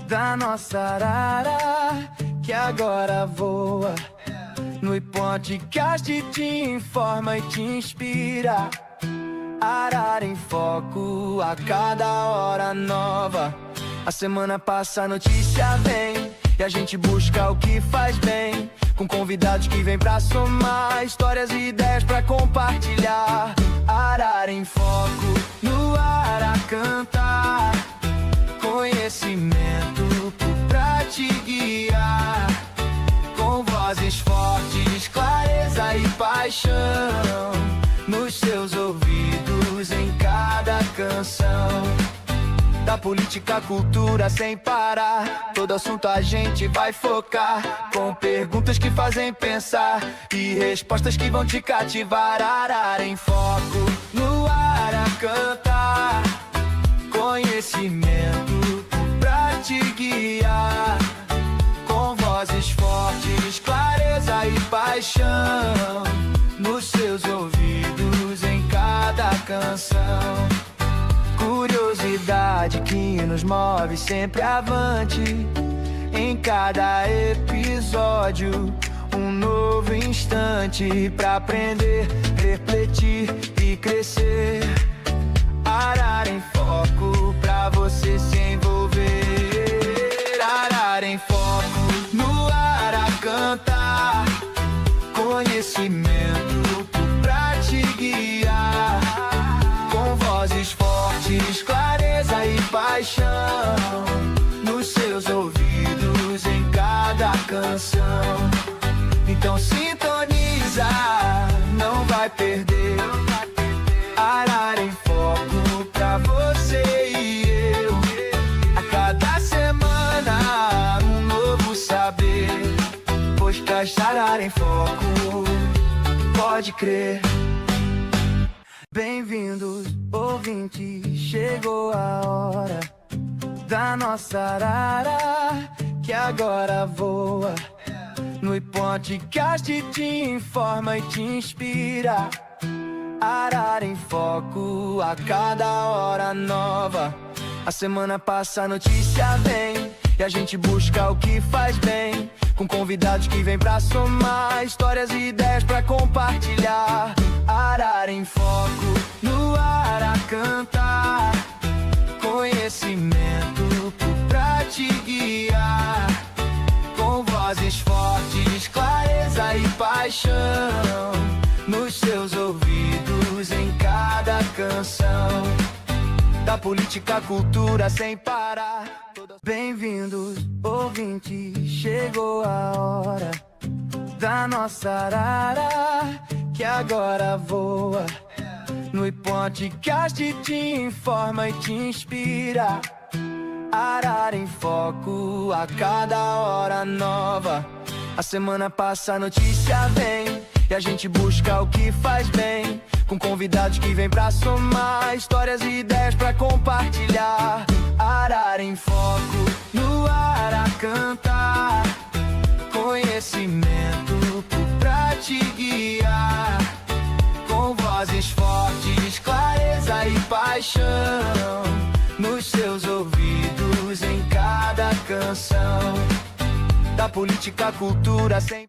da nossa arara, que agora voa. No podcast te informa e te inspira. Arara em Foco, a cada hora nova. A semana passa, a notícia vem, e a gente busca o que faz bem, com convidados que vêm pra somar, histórias e ideias pra compartilhar. Arara em Foco, no ar a cantar, conhecimento pra te guiar, com vozes fortes, clareza e paixão, nos seus ouvidos em cada canção. Da política à cultura sem parar, todo assunto a gente vai focar, com perguntas que fazem pensar e respostas que vão te cativar. Arara em Foco, no ar a cantar, conhecimento pra te guiar, com vozes fortes, clareza e paixão, nos seus ouvidos em cada canção. Curiosidade que nos move sempre avante, em cada episódio um novo instante pra aprender, refletir e crescer. Arara em Foco, pra você se envolver. Arara em Foco, no ar a cantar, conhecimento pra te guiar, com vozes fortes, clareza e paixão, nos seus ouvidos em cada canção. Então sintoniza, não vai perder. Arara em Foco, pra você e eu, a cada semana um novo saber. Podcast Arara em Foco, pode crer. Bem-vindos, ouvintes, chegou a hora da nossa arara, que agora voa. No podcast te informa e te inspira. Arara em Foco, a cada hora nova. A semana passa, a notícia vem, e a gente busca o que faz bem, com convidados que vêm pra somar, histórias e ideias pra compartilhar. Arara em Foco, no ar a cantar, conhecimento pra te guiar, com vozes fortes, clareza e paixão, nos seus ouvidos em cada canção. Da política à cultura sem parar. Bem-vindos, ouvintes, chegou a hora da nossa arara, que agora voa. No podcast te informa e te inspira. Arara em Foco, a cada hora nova. A semana passa, a notícia vem, e a gente busca o que faz bem, com convidados que vêm pra somar, histórias e ideias pra compartilhar. Arara em Foco, no ar a cantar, conhecimento pra te guiar, com vozes fortes, clareza e paixão, nos seus ouvidos em cada canção. Da política à cultura sem...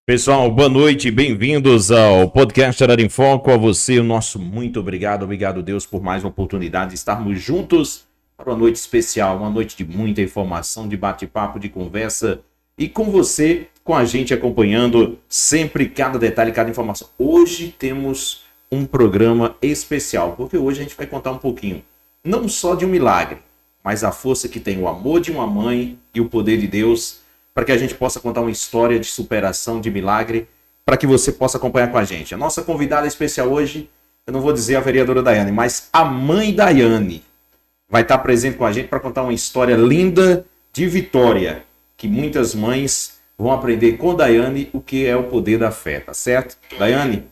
Pessoal, boa noite, bem-vindos ao podcast Arara em Foco. A você, o nosso muito obrigado, Deus, por mais uma oportunidade de estarmos juntos para uma noite especial, uma noite de muita informação, de bate-papo, de conversa, e com você, com a gente acompanhando sempre cada detalhe, cada informação. Hoje temos um programa especial, porque hoje a gente vai contar um pouquinho, não só de um milagre, mas a força que tem o amor de uma mãe e o poder de Deus, para que a gente possa contar uma história de superação, de milagre, para que você possa acompanhar com a gente. A nossa convidada especial hoje, eu não vou dizer a vereadora Daiane, mas a mãe Daiane vai estar presente com a gente para contar uma história linda de vitória, que muitas mães vão aprender com Daiane o que é o poder da fé, tá certo? Daiane,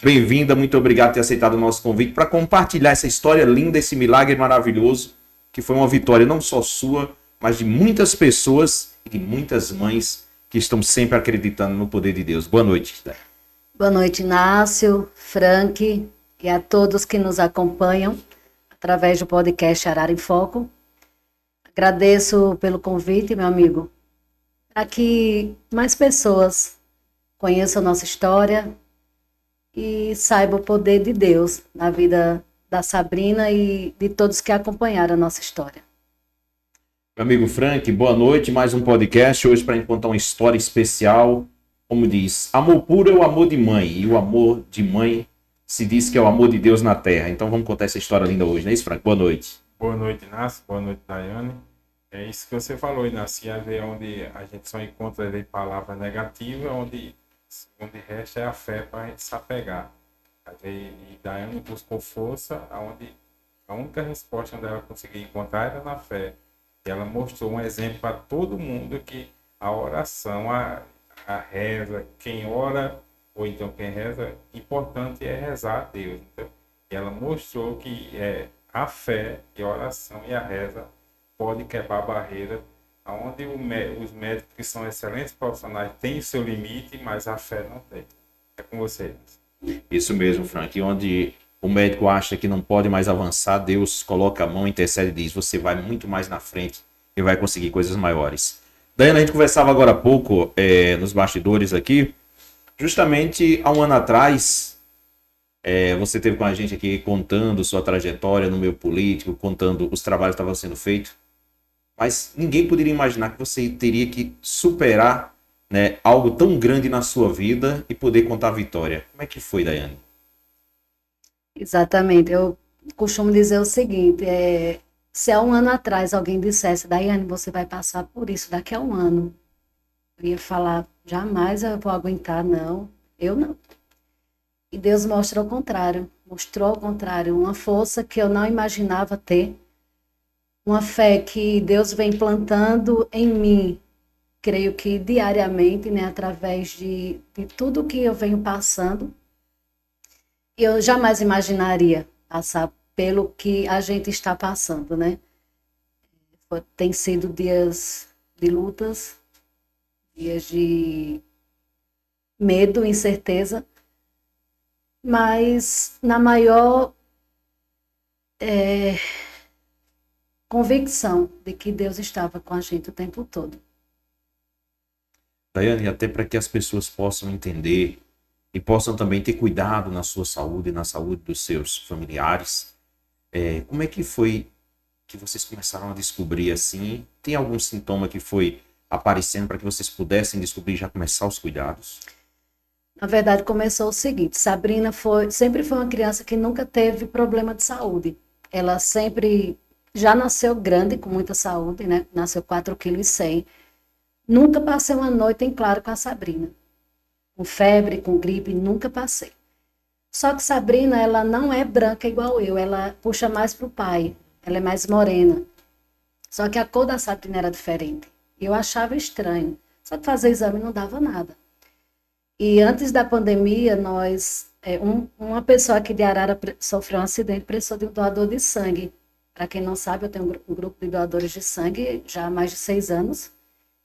bem-vinda, muito obrigado por ter aceitado o nosso convite para compartilhar essa história linda, esse milagre maravilhoso, que foi uma vitória não só sua, mas de muitas pessoas e de muitas mães que estão sempre acreditando no poder de Deus. Boa noite. Boa noite, Inácio, Frank e a todos que nos acompanham através do podcast Arara em Foco. Agradeço pelo convite, meu amigo, para que mais pessoas conheçam nossa história e saibam o poder de Deus na vida da Sabrina e de todos que acompanharam a nossa história. Meu amigo Frank, boa noite, mais um podcast, hoje para contar uma história especial, como diz, amor puro é o amor de mãe, e o amor de mãe se diz que é o amor de Deus na terra, então vamos contar essa história linda hoje, não é isso, Frank? Boa noite. Boa noite, Inácio, boa noite, Daiane. É isso que você falou, Inácio, é onde a gente só encontra ali palavras negativas, onde resta é a fé para a gente se apegar. E Daiane buscou força, onde a única resposta onde ela conseguia encontrar era na fé. E ela mostrou um exemplo para todo mundo que a oração, a reza, quem ora, ou então quem reza, importante é rezar a Deus. Então, e ela mostrou que a fé e a oração e a reza pode quebrar a barreira, onde os médicos que são excelentes profissionais têm o seu limite, mas a fé não tem. É com vocês. Isso mesmo, Frank, onde o médico acha que não pode mais avançar, Deus coloca a mão, intercede e diz, você vai muito mais na frente e vai conseguir coisas maiores. Daiane, a gente conversava agora há pouco nos bastidores aqui, justamente há um ano atrás, você esteve com a gente aqui contando sua trajetória no meio político, contando os trabalhos que estavam sendo feitos, mas ninguém poderia imaginar que você teria que superar, né, algo tão grande na sua vida e poder contar a vitória. Como é que foi, Daiane? Exatamente, eu costumo dizer o seguinte, se há um ano atrás alguém dissesse, Daiane, você vai passar por isso daqui a um ano, eu ia falar, jamais eu vou aguentar, não, eu não. E Deus mostrou ao contrário, uma força que eu não imaginava ter, uma fé que Deus vem plantando em mim, creio que diariamente, né, através de tudo que eu venho passando. Eu jamais imaginaria passar pelo que a gente está passando, né? Tem sido dias de lutas, dias de medo, incerteza, mas na maior convicção de que Deus estava com a gente o tempo todo. Daiane, até para que as pessoas possam entender e possam também ter cuidado na sua saúde e na saúde dos seus familiares, como é que foi que vocês começaram a descobrir assim? Tem algum sintoma que foi aparecendo para que vocês pudessem descobrir e já começar os cuidados? Na verdade, começou o seguinte, Sabrina sempre foi uma criança que nunca teve problema de saúde. Ela sempre já nasceu grande, com muita saúde, né? Nasceu 4,1 kg. Nunca passei uma noite em claro com a Sabrina. Com febre, com gripe, nunca passei. Só que Sabrina, ela não é branca igual eu, ela puxa mais pro pai, ela é mais morena. Só que a cor da Sabrina era diferente. E eu achava estranho. Só que fazer exame não dava nada. E antes da pandemia, uma pessoa aqui de Arara sofreu um acidente, precisou de um doador de sangue. Para quem não sabe, eu tenho um grupo de doadores de sangue já há mais de 6 anos.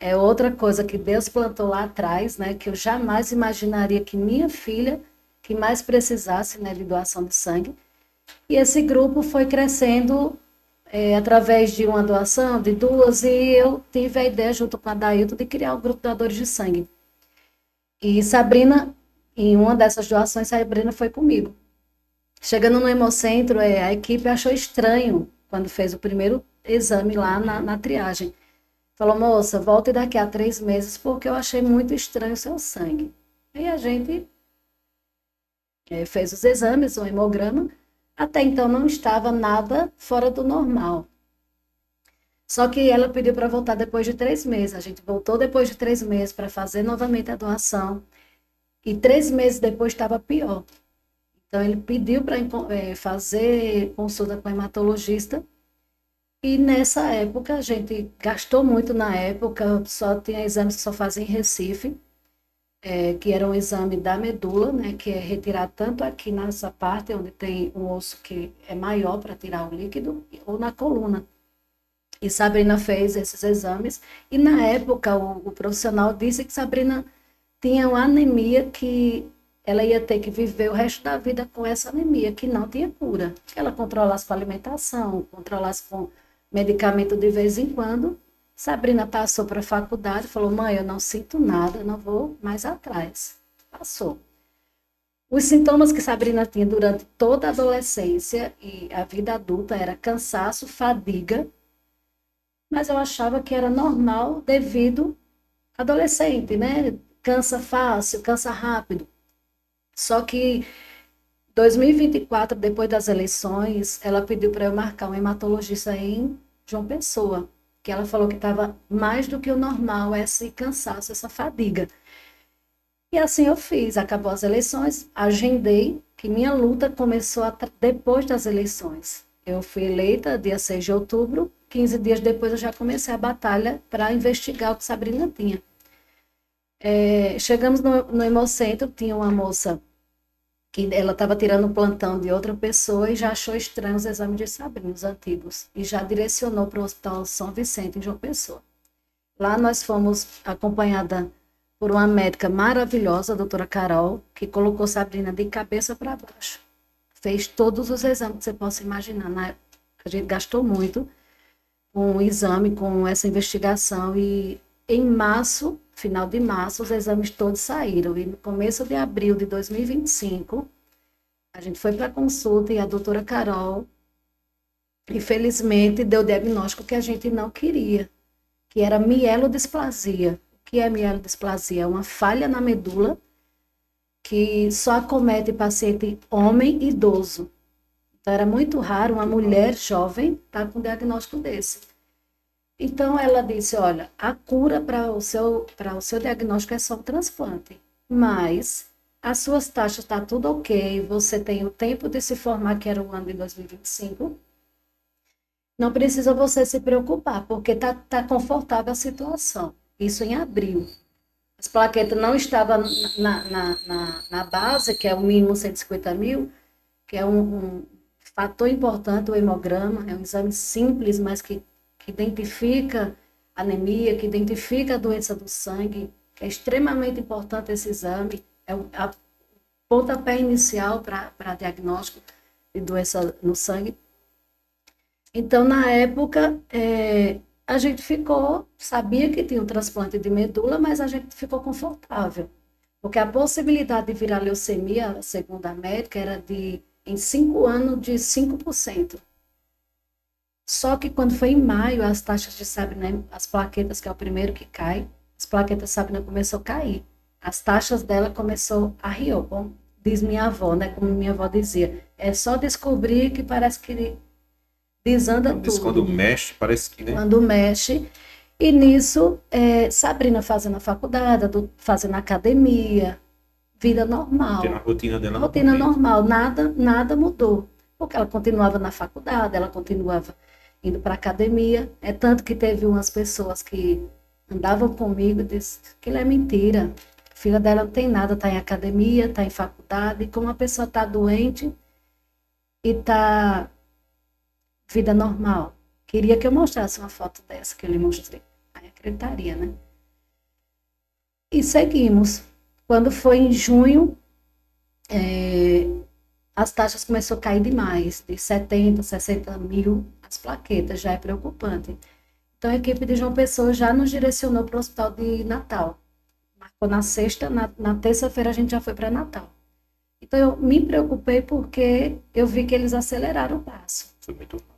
É outra coisa que Deus plantou lá atrás, né, que eu jamais imaginaria que minha filha, que mais precisasse, né, de doação de sangue. E esse grupo foi crescendo através de uma doação, de 2, e eu tive a ideia, junto com a Dailton, de criar o grupo de doadores de sangue. E Sabrina, em uma dessas doações, Sabrina foi comigo. Chegando no Hemocentro, a equipe achou estranho quando fez o primeiro exame lá na triagem. Falou, moça, volte daqui a 3 meses, porque eu achei muito estranho o seu sangue. Aí a gente fez os exames, o hemograma, até então não estava nada fora do normal. Só que ela pediu para voltar depois de 3 meses. A gente voltou depois de 3 meses para fazer novamente a doação. E 3 meses depois estava pior. Então ele pediu para fazer consulta com o hematologista. E nessa época, a gente gastou muito na época, só tinha exames que só fazia em Recife, que era um exame da medula, né, que é retirar tanto aqui nessa parte, onde tem um osso que é maior para tirar o líquido, ou na coluna. E Sabrina fez esses exames, e na época o profissional disse que Sabrina tinha uma anemia que ela ia ter que viver o resto da vida com essa anemia, que não tinha cura. Ela controlasse com alimentação, controlasse com medicamento de vez em quando. Sabrina passou para a faculdade e falou: mãe, eu não sinto nada, eu não vou mais atrás. Passou. Os sintomas que Sabrina tinha durante toda a adolescência e a vida adulta era cansaço, fadiga, mas eu achava que era normal devido à adolescente, né? Cansa fácil, cansa rápido. Só que 2024, depois das eleições, ela pediu para eu marcar um hematologista em João Pessoa, que ela falou que estava mais do que o normal esse cansaço, essa fadiga. E assim eu fiz. Acabou as eleições, agendei, que minha luta começou depois das eleições. Eu fui eleita dia 6 de outubro, 15 dias depois eu já comecei a batalha para investigar o que Sabrina tinha. Chegamos no Hemocentro, tinha uma moça que ela estava tirando o plantão de outra pessoa e já achou estranho os exames de Sabrina, os antigos, e já direcionou para o Hospital São Vicente, em João Pessoa. Lá nós fomos acompanhada por uma médica maravilhosa, a doutora Carol, que colocou Sabrina de cabeça para baixo. Fez todos os exames que você possa imaginar. Na época, a gente gastou muito com o exame, com essa investigação, e em março, final de março, os exames todos saíram. E no começo de abril de 2025, a gente foi para a consulta e a doutora Carol, infelizmente, deu o diagnóstico que a gente não queria, que era mielodisplasia. O que é mielodisplasia? É uma falha na medula que só acomete paciente homem e idoso. Então, era muito raro uma mulher jovem estar com um diagnóstico desse. Então, ela disse: olha, a cura para o seu diagnóstico é só o transplante, mas as suas taxas estão tudo ok, você tem o tempo de se formar, que era o ano de 2025, não precisa você se preocupar, porque tá confortável a situação. Isso em abril. As plaquetas não estavam na base, que é o mínimo 150 mil, que é um fator importante, o hemograma, é um exame simples, mas que identifica anemia, que identifica a doença do sangue. É extremamente importante esse exame, é a pontapé inicial para diagnóstico de doença no sangue. Então, na época, a gente sabia que tinha um transplante de medula, mas a gente ficou confortável, porque a possibilidade de virar leucemia, segundo a médica, era em 5 anos de 5%. Só que quando foi em maio, as taxas de Sabrina, as plaquetas, que é o primeiro que cai, as plaquetas de Sabrina começou a cair. As taxas dela começou a riar, como diz minha avó, né? Como minha avó dizia. É só descobrir que parece que desanda tudo. Quando mexe, parece que, né? Quando mexe. E nisso, Sabrina fazendo a faculdade, fazendo academia, vida normal. Porque na rotina dela rotina normal, nada mudou. Porque ela continuava na faculdade, ela continuava indo para a academia. É tanto que teve umas pessoas que andavam comigo e disseram que aquilo é mentira. A filha dela não tem nada, está em academia, está em faculdade. E como a pessoa está doente e está vida normal. Queria que eu mostrasse uma foto dessa que eu lhe mostrei. Aí acreditaria, né? E seguimos. Quando foi em junho, as taxas começaram a cair demais, de 70, 60 mil as plaquetas, já é preocupante. Então a equipe de João Pessoa já nos direcionou para o hospital de Natal. Marcou na sexta, na terça-feira a gente já foi para Natal. Então eu me preocupei porque eu vi que eles aceleraram o passo.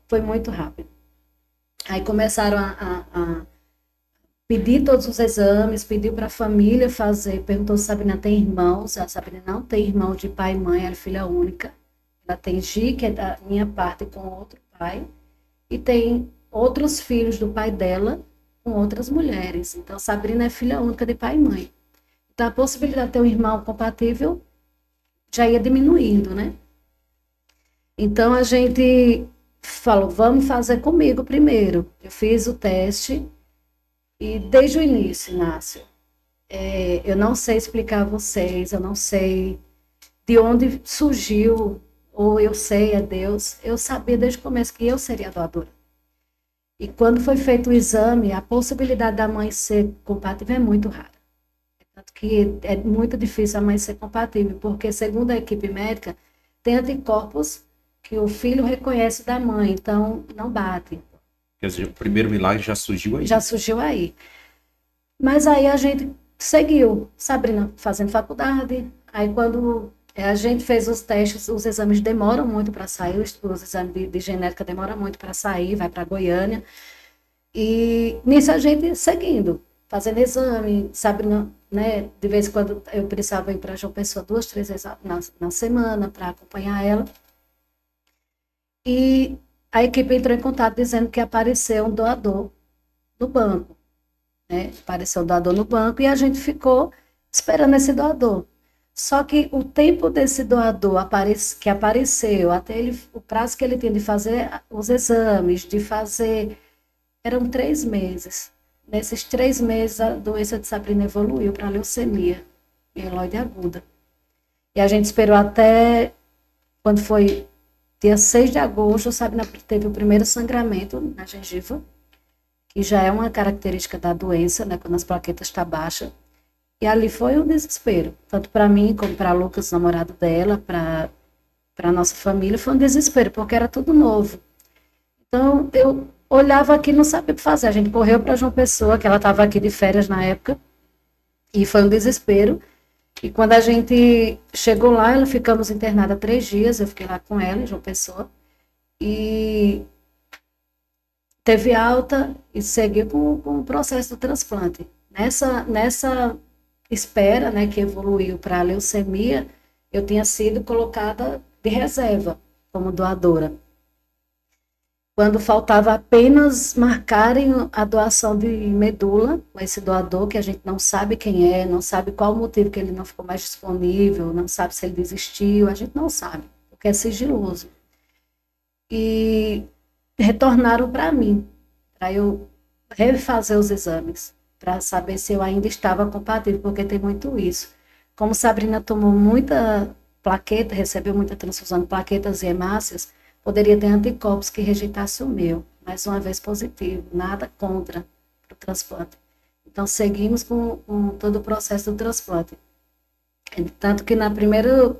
Foi muito rápido. Aí começaram a pedir todos os exames, pediu para a família fazer, perguntou se a Sabrina tem irmãos. A Sabrina não tem irmão de pai e mãe, ela é filha única. Ela tem Gi, que é da minha parte, com outro pai, e tem outros filhos do pai dela com outras mulheres. Então, Sabrina é filha única de pai e mãe. Então, a possibilidade de ter um irmão compatível já ia diminuindo, né? Então, a gente falou: vamos fazer comigo primeiro. Eu fiz o teste e desde o início, Inácio, eu não sei explicar a vocês, eu não sei de onde surgiu, ou eu sei, é Deus. Eu sabia desde o começo que eu seria a doadora. E quando foi feito o exame, a possibilidade da mãe ser compatível é muito rara. É Tanto que é muito difícil a mãe ser compatível, porque, segundo a equipe médica, tem anticorpos que o filho reconhece da mãe, então não bate. Quer dizer, o primeiro milagre já surgiu aí. Já surgiu aí. Mas aí a gente seguiu, Sabrina fazendo faculdade, aí quando a gente fez os testes, os exames demoram muito para sair, os exames de genética demoram muito para sair, vai para Goiânia, e nisso a gente seguindo, fazendo exame, Sabrina, né, de vez em quando eu precisava ir para João Pessoa 2, 3 vezes na semana para acompanhar ela, e a equipe entrou em contato dizendo que apareceu um doador no banco, né? Apareceu o doador no banco e a gente ficou esperando esse doador. Só que o tempo desse doador que apareceu, até o prazo que ele tinha de fazer os exames, de fazer, eram 3 meses. Nesses 3 meses, a doença de Sabrina evoluiu para leucemia mieloide aguda. E a gente esperou até, quando foi dia 6 de agosto, Sabrina teve o primeiro sangramento na gengiva, que já é uma característica da doença, né, quando as plaquetas estão baixas. E ali foi um desespero, tanto para mim como para Lucas, namorado dela, para a nossa família, foi um desespero, porque era tudo novo. Então, eu olhava aqui e não sabia o que fazer. A gente correu para João Pessoa, que ela estava aqui de férias na época, e foi um desespero. E quando a gente chegou lá, ficamos internada 3 dias, eu fiquei lá com ela, em João Pessoa, e teve alta e seguiu com o processo do transplante. Nessa espera, né, que evoluiu para a leucemia, eu tinha sido colocada de reserva como doadora. Quando faltava apenas marcarem a doação de medula, com esse doador, que a gente não sabe quem é, não sabe qual o motivo que ele não ficou mais disponível, não sabe se ele desistiu, a gente não sabe, porque é sigiloso. E retornaram para mim, para eu refazer os exames, para saber se eu ainda estava compatível, porque tem muito isso. Como Sabrina tomou muita plaqueta, recebeu muita transfusão de plaquetas e hemácias, poderia ter anticorpos que rejeitasse o meu, mais uma vez positivo, nada contra o transplante. Então, seguimos com todo o processo do transplante. Tanto que na primeiro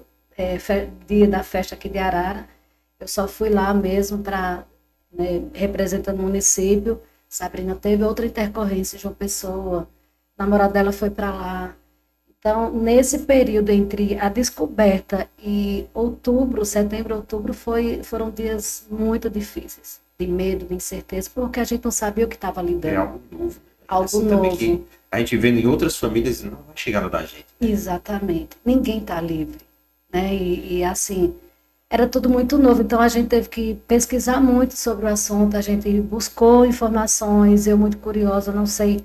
dia da festa aqui de Arara, eu só fui lá mesmo para, né, representando o município. Sabrina teve outra intercorrência de João Pessoa, o namorado dela foi para lá. Então, nesse período entre a descoberta e setembro, outubro, foram dias muito difíceis, de medo, de incerteza, porque a gente não sabia o que estava lidando. É algo novo. Algo Assim, novo. também que a gente vendo em outras famílias não vai chegar na da gente. Exatamente. Ninguém está livre, né? E assim, era tudo muito novo, então a gente teve que pesquisar muito sobre o assunto, a gente buscou informações, eu muito curiosa, não sei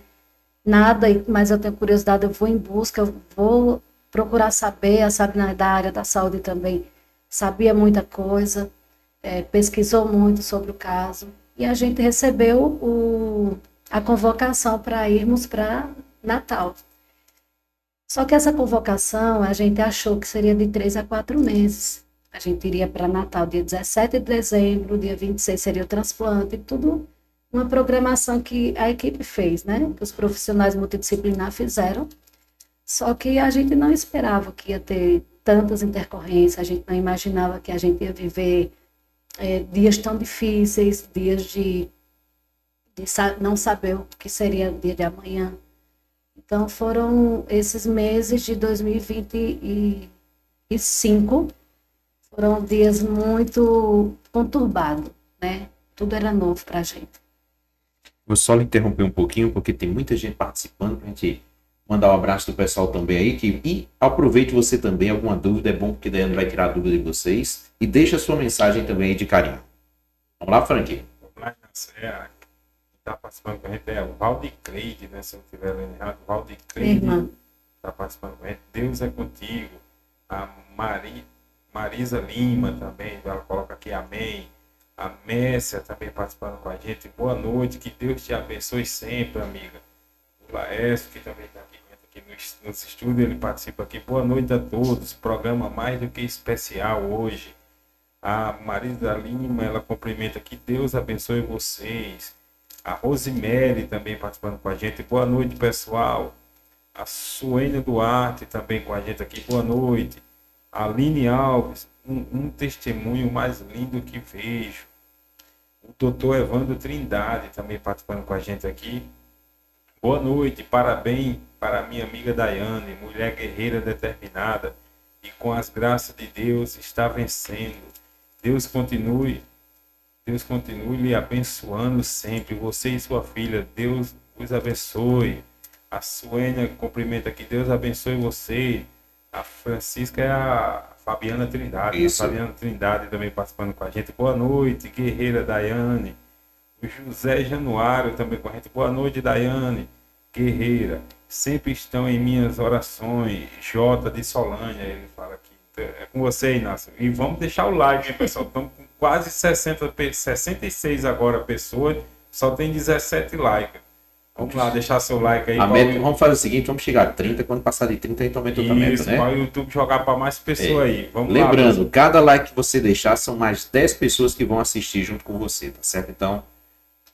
nada, mas eu tenho curiosidade, eu vou em busca, eu vou procurar saber, a Sabrina da área da saúde também sabia muita coisa, pesquisou muito sobre o caso, e a gente recebeu a convocação para irmos para Natal. Só que essa convocação, a gente achou que seria de 3 a 4 meses. A gente iria para Natal dia 17 de dezembro, dia 26 seria o transplante, tudo uma programação que a equipe fez, né? Que os profissionais multidisciplinares fizeram. Só que a gente não esperava que ia ter tantas intercorrências, a gente não imaginava que a gente ia viver dias tão difíceis, dias de não saber o que seria o dia de amanhã. Então foram esses meses de 2025, foram dias muito conturbados, né? Tudo era novo para a gente. Vou só lhe interromper um pouquinho, porque tem muita gente participando, para a gente mandar um abraço do pessoal também aí. E aproveite você também, alguma dúvida, é bom, porque daí não vai tirar a dúvida de vocês. E deixa a sua mensagem também aí de carinho. Vamos lá, Frank? Vamos lá, está participando com a gente, é o Valdicleide, né? Se eu não estiver lendo errado, Valdicleide está participando com a gente. Deus é contigo. A Marisa Lima também, ela coloca aqui amém. A Messia também participando com a gente. Boa noite, que Deus te abençoe sempre, amiga. O Laércio, que também está aqui no estúdio, ele participa aqui. Boa noite a todos. Programa mais do que especial hoje. A Marisa Lima, ela cumprimenta que Deus abençoe vocês. A Rosemary também participando com a gente. Boa noite, pessoal. A Suênia Duarte também com a gente aqui, boa noite. A Aline Alves, um testemunho mais lindo que vejo. O doutor Evandro Trindade também participando com a gente aqui. Boa noite, parabéns para minha amiga Daiane, mulher guerreira determinada e com as graças de Deus está vencendo. Deus continue lhe abençoando sempre, você e sua filha, Deus os abençoe. A Suênia cumprimenta aqui, Deus abençoe você. A Francisca é a Fabiana Trindade. Isso. A Fabiana Trindade também participando com a gente. Boa noite, guerreira Daiane. O José Januário também com a gente. Boa noite, Daiane, guerreira. Sempre estão em minhas orações. Jota de Solânia, ele fala aqui. É com você, Inácio. E vamos deixar o like, hein, pessoal? Estamos com quase 66 agora pessoas. Só tem 17 likes. Vamos lá, deixar seu like aí. Vamos fazer o seguinte, vamos chegar a 30, quando passar de 30, a gente aumenta o aumento, Isso, né? para o YouTube jogar para mais pessoas aí. Vamos Lembrando, lá, cada like que você deixar, são mais 10 pessoas que vão assistir junto com você, tá certo? Então,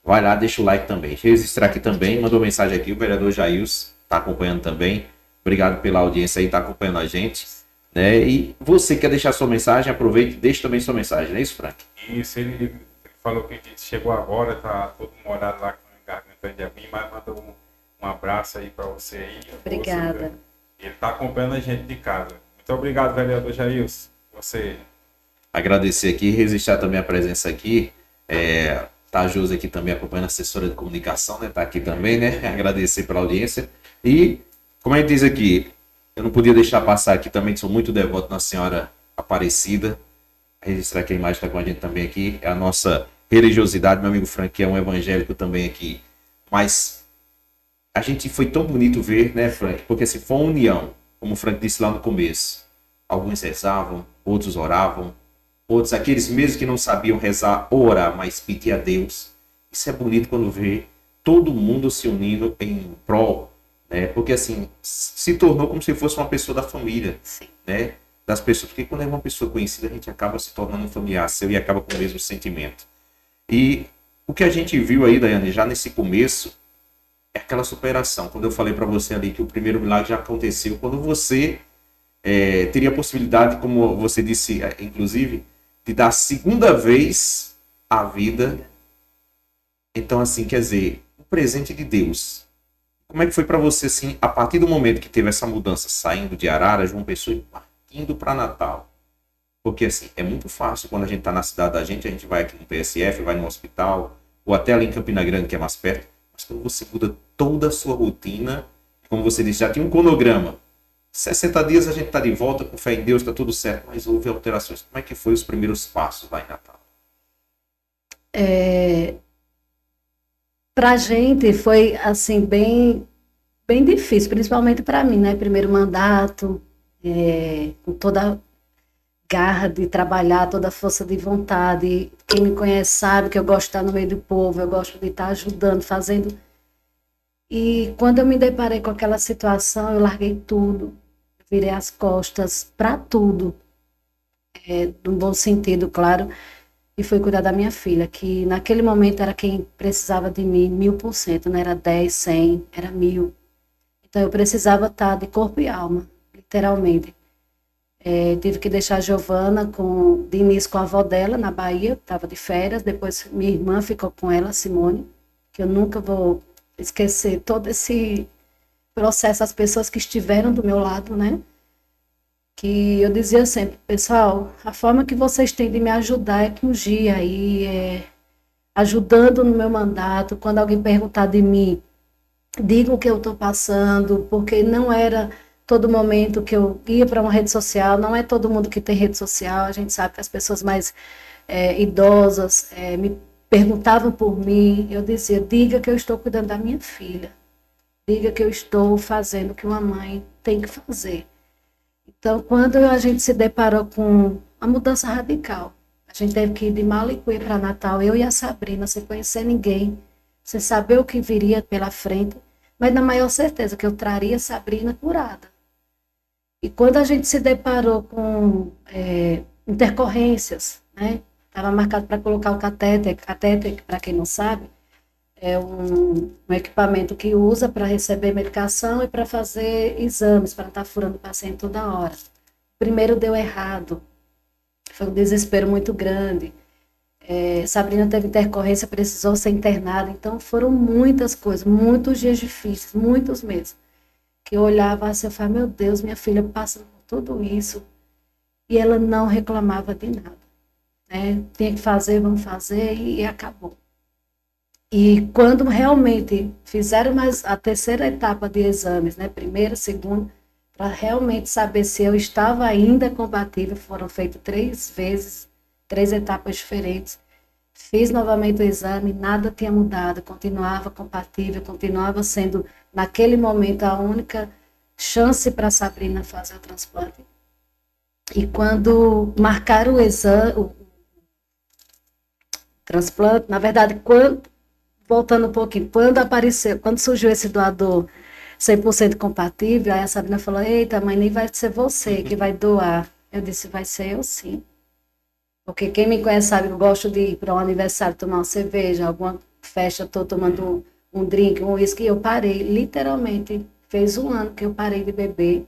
vai lá, deixa o like também. Deixa eu registrar aqui também, mandou mensagem aqui, o vereador Jails está acompanhando também. Obrigado pela audiência aí, está acompanhando a gente. Né? E você quer deixar sua mensagem, aproveite e deixe também sua mensagem, não é isso, Frank? Isso, ele falou que chegou agora, tá todo morado lá com a garganta de mim, mas mandou um abraço aí para você aí. Obrigada. Ele está acompanhando a gente de casa. Muito obrigado, vereador Jails. Você. Agradecer aqui, registrar também a presença aqui. Tá a Josi aqui também acompanhando, a assessora de comunicação, né? Tá aqui também, né? Agradecer pela audiência. E, como a gente diz aqui, eu não podia deixar passar aqui também, sou muito devoto na Senhora Aparecida. Registrar que a imagem está com a gente também aqui. É a nossa religiosidade, meu amigo Frank, que é um evangélico também aqui. Mas a gente foi tão bonito ver, né, Frank? Porque assim, foi uma união, como o Frank disse lá no começo. Alguns rezavam, outros oravam, outros, aqueles mesmos que não sabiam rezar ou orar, mas pedir a Deus. Isso é bonito quando vê todo mundo se unindo em prol, né? Porque assim, se tornou como se fosse uma pessoa da família, Sim. né? Das pessoas, porque quando é uma pessoa conhecida, a gente acaba se tornando um familiar seu e acaba com o mesmo sentimento. E o que a gente viu aí, Daiane, já nesse começo, é aquela superação. Quando eu falei para você ali que o primeiro milagre já aconteceu, quando você teria a possibilidade, como você disse, inclusive, de dar a segunda vez a vida. Então, assim, quer dizer, um presente de Deus. Como é que foi para você, assim, a partir do momento que teve essa mudança, saindo de Arara, João Pessoa e indo para Natal? Porque, assim, é muito fácil quando a gente está na cidade da gente vai aqui no PSF, vai no hospital, ou até ali em Campina Grande, que é mais perto. Mas quando você muda toda a sua rotina, como você disse, já tinha um cronograma. 60 dias a gente está de volta, com fé em Deus, está tudo certo, mas houve alterações. Como é que foi os primeiros passos lá em Natal? Para a gente foi assim bem difícil, principalmente para mim, né? Primeiro mandato, com toda a garra de trabalhar, toda a força de vontade. Quem me conhece sabe que eu gosto de estar no meio do povo, eu gosto de estar ajudando, fazendo. E quando eu me deparei com aquela situação, eu larguei tudo, virei as costas para tudo, num bom sentido, claro, e fui cuidar da minha filha, que naquele momento era quem precisava de mim 1000%, não era 10, 100, era 1000. Então eu precisava estar de corpo e alma, literalmente. Tive que deixar a Giovana de início com a avó dela na Bahia, estava de férias, depois minha irmã ficou com ela, Simone, que eu nunca vou esquecer todo esse processo, as pessoas que estiveram do meu lado, né? Que eu dizia sempre, pessoal, a forma que vocês têm de me ajudar é com um dia aí, ajudando no meu mandato, quando alguém perguntar de mim, digam o que eu estou passando, porque não era todo momento que eu ia para uma rede social, não é todo mundo que tem rede social, a gente sabe que as pessoas mais idosas me perguntavam por mim, eu dizia, diga que eu estou cuidando da minha filha, diga que eu estou fazendo o que uma mãe tem que fazer. Então, quando a gente se deparou com a mudança radical, a gente teve que ir de Malicuia para Natal, eu e a Sabrina, sem conhecer ninguém, sem saber o que viria pela frente, mas na maior certeza que eu traria a Sabrina curada. E quando a gente se deparou com intercorrências, né? Estava marcado para colocar o catéter, para quem não sabe, É um equipamento que usa para receber medicação e para fazer exames, para não estar furando o paciente toda hora. Primeiro deu errado, foi um desespero muito grande. Sabrina teve intercorrência, precisou ser internada. Então foram muitas coisas, muitos dias difíceis, muitos meses. Que eu olhava assim, eu falava, meu Deus, minha filha passa por tudo isso. E ela não reclamava de nada. Né? Tinha que fazer, vamos fazer, e acabou. E quando realmente fizeram mais a terceira etapa de exames, né? Primeira, segunda, para realmente saber se eu estava ainda compatível, foram feitas 3 vezes, 3 etapas diferentes. Fiz novamente o exame, nada tinha mudado, continuava compatível, continuava sendo, naquele momento, a única chance para a Sabrina fazer o transplante. E quando marcaram o exame, o transplante, na verdade, voltando um pouquinho, quando surgiu esse doador 100% compatível, aí a Sabrina falou, eita, mãe, nem vai ser você que vai doar. Eu disse, vai ser eu sim. Porque quem me conhece sabe que eu gosto de ir para um aniversário tomar uma cerveja, alguma festa, estou tomando um drink, um uísque, e eu parei, literalmente, fez 1 ano que eu parei de beber,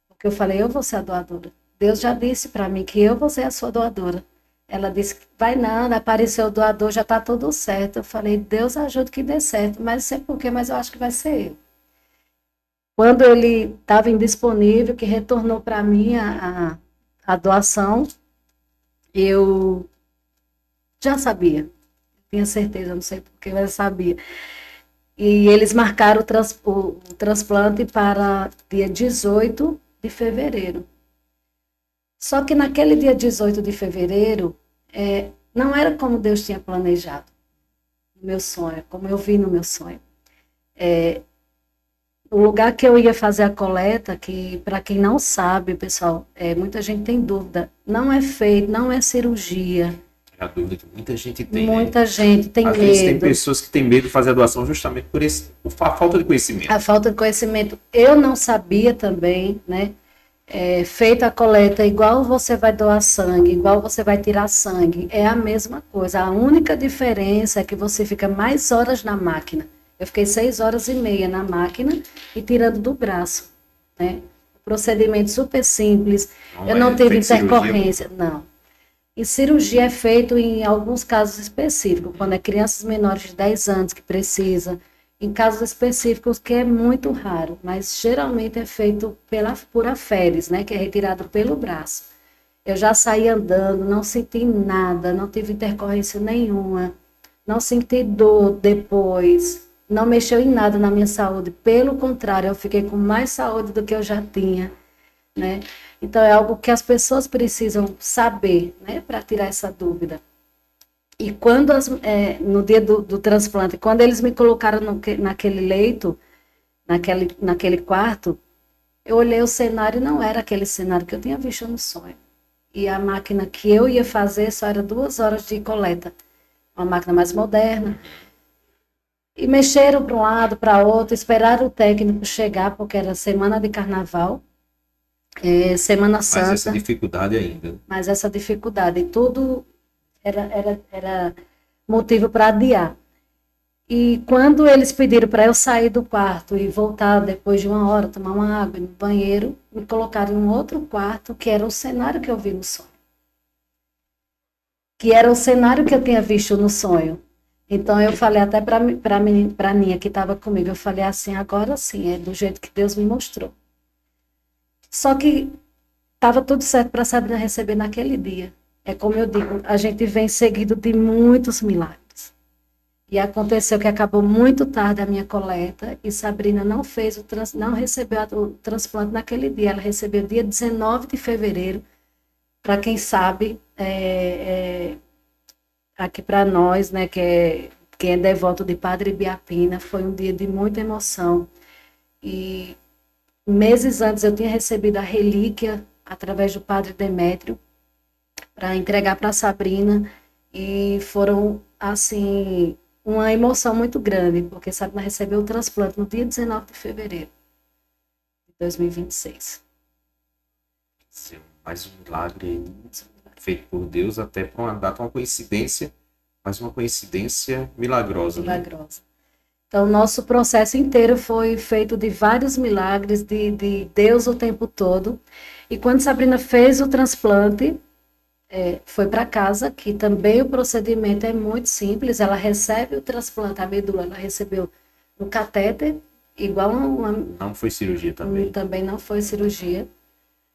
porque eu falei, eu vou ser a doadora. Deus já disse para mim que eu vou ser a sua doadora. Ela disse, vai não, apareceu o doador, já está tudo certo. Eu falei, Deus ajude que dê certo, mas não sei porquê, mas eu acho que vai ser eu. Quando ele estava indisponível, que retornou para mim a doação, eu já sabia, tinha certeza, não sei porquê, mas eu sabia. E eles marcaram o transplante para dia 18 de fevereiro. Só que naquele dia 18 de fevereiro, não era como Deus tinha planejado, no meu sonho, como eu vi no meu sonho. O lugar que eu ia fazer a coleta, que para quem não sabe, pessoal, muita gente tem dúvida, não é feito, não é cirurgia. É a dúvida que muita gente tem, Muita gente tem Às medo. vezes tem pessoas que têm medo de fazer a doação justamente por a falta de conhecimento. A falta de conhecimento. Eu não sabia também, né? Feita a coleta, igual você vai doar sangue, igual você vai tirar sangue, é a mesma coisa. A única diferença é que você fica mais horas na máquina. Eu fiquei 6 horas e meia na máquina e tirando do braço, né? Procedimento super simples. Eu não tive intercorrência, não. E cirurgia é feito em alguns casos específicos, quando é crianças menores de 10 anos que precisa, em casos específicos que é muito raro, mas geralmente é feito por aferes, né, que é retirado pelo braço. Eu já saí andando, não senti nada, não tive intercorrência nenhuma, não senti dor depois, não mexeu em nada na minha saúde, pelo contrário, eu fiquei com mais saúde do que eu já tinha, né? Então é algo que as pessoas precisam saber, né, para tirar essa dúvida. E quando no dia do transplante, quando eles me colocaram naquele leito, naquele quarto, eu olhei o cenário e não era aquele cenário que eu tinha visto no sonho. E a máquina que eu ia fazer só era 2 horas de coleta. Uma máquina mais moderna. E mexeram para um lado, para outro, esperaram o técnico chegar, porque era semana de carnaval, Semana Santa. Mas essa dificuldade ainda. Mas essa dificuldade, tudo era motivo para adiar. E quando eles pediram para eu sair do quarto e voltar depois de 1 hora, tomar uma água no banheiro, me colocaram em um outro quarto, que era o cenário que eu vi no sonho. Que era o cenário que eu tinha visto no sonho. Então eu falei até para a Ninha que estava comigo, eu falei assim, agora sim, é do jeito que Deus me mostrou. Só que estava tudo certo para a Sabrina receber naquele dia. É como eu digo, a gente vem seguido de muitos milagres. E aconteceu que acabou muito tarde a minha coleta e Sabrina não recebeu o transplante naquele dia. Ela recebeu dia 19 de fevereiro. Para quem sabe, aqui para nós, né, quem é devoto de Padre Biapina, foi um dia de muita emoção. E meses antes eu tinha recebido a relíquia através do Padre Demétrio para entregar para Sabrina e foram, assim, uma emoção muito grande, porque Sabrina recebeu o transplante no dia 19 de fevereiro de 2026. Mais um milagre feito por Deus, até para uma data, uma coincidência Mas uma coincidência milagrosa, né? milagrosa. Então, nosso processo inteiro foi feito de vários milagres, de Deus o tempo todo. E quando Sabrina fez o transplante, foi para casa, que também o procedimento é muito simples. Ela recebe o transplante, a medula, ela recebeu no catéter, igual Não foi cirurgia também. também não foi cirurgia.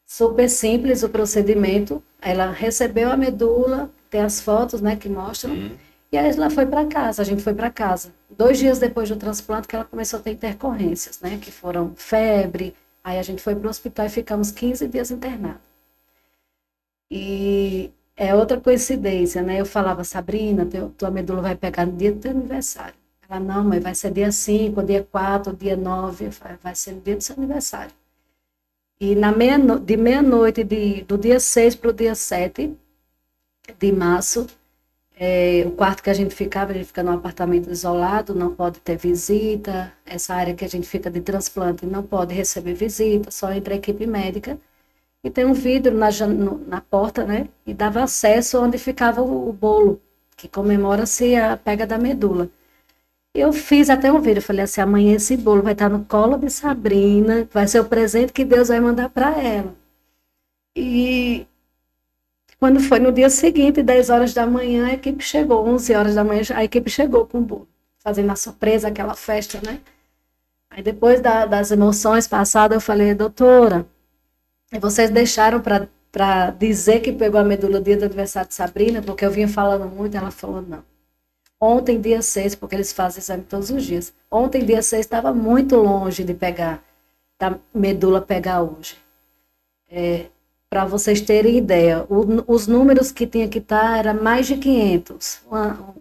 Super simples o procedimento. Ela recebeu a medula, tem as fotos, né, que mostram. E aí ela foi para casa, a gente foi para casa. 2 dias depois do transplante que ela começou a ter intercorrências, né, que foram febre. Aí a gente foi para o hospital e ficamos 15 dias internados. E é outra coincidência, né? Eu falava, Sabrina, tua medula vai pegar no dia do teu aniversário. Ela, não, mas vai ser dia 5, dia 4, dia 9, vai ser no dia do seu aniversário. E de meia-noite do dia 6 para o dia 7 de março, o quarto que a gente fica num apartamento isolado, não pode ter visita. Essa área que a gente fica de transplante não pode receber visita, só entra a equipe médica. E tem um vidro na porta, né? E dava acesso onde ficava o bolo, que comemora-se a pega da medula. Eu fiz até um vídeo, eu falei assim, amanhã esse bolo vai estar no colo de Sabrina, vai ser o presente que Deus vai mandar para ela. E quando foi no dia seguinte, 10 horas da manhã, a equipe chegou, 11 horas da manhã, a equipe chegou com o bolo, fazendo a surpresa, aquela festa, né? Aí depois das emoções passadas, eu falei, doutora, vocês deixaram para dizer que pegou a medula no dia do aniversário de Sabrina, porque eu vinha falando muito, ela falou, não. Ontem, dia 6, porque eles fazem exame todos os dias. Ontem, dia 6, estava muito longe de pegar, da medula pegar hoje. Para vocês terem ideia, os números que tinha que estar era mais de 500,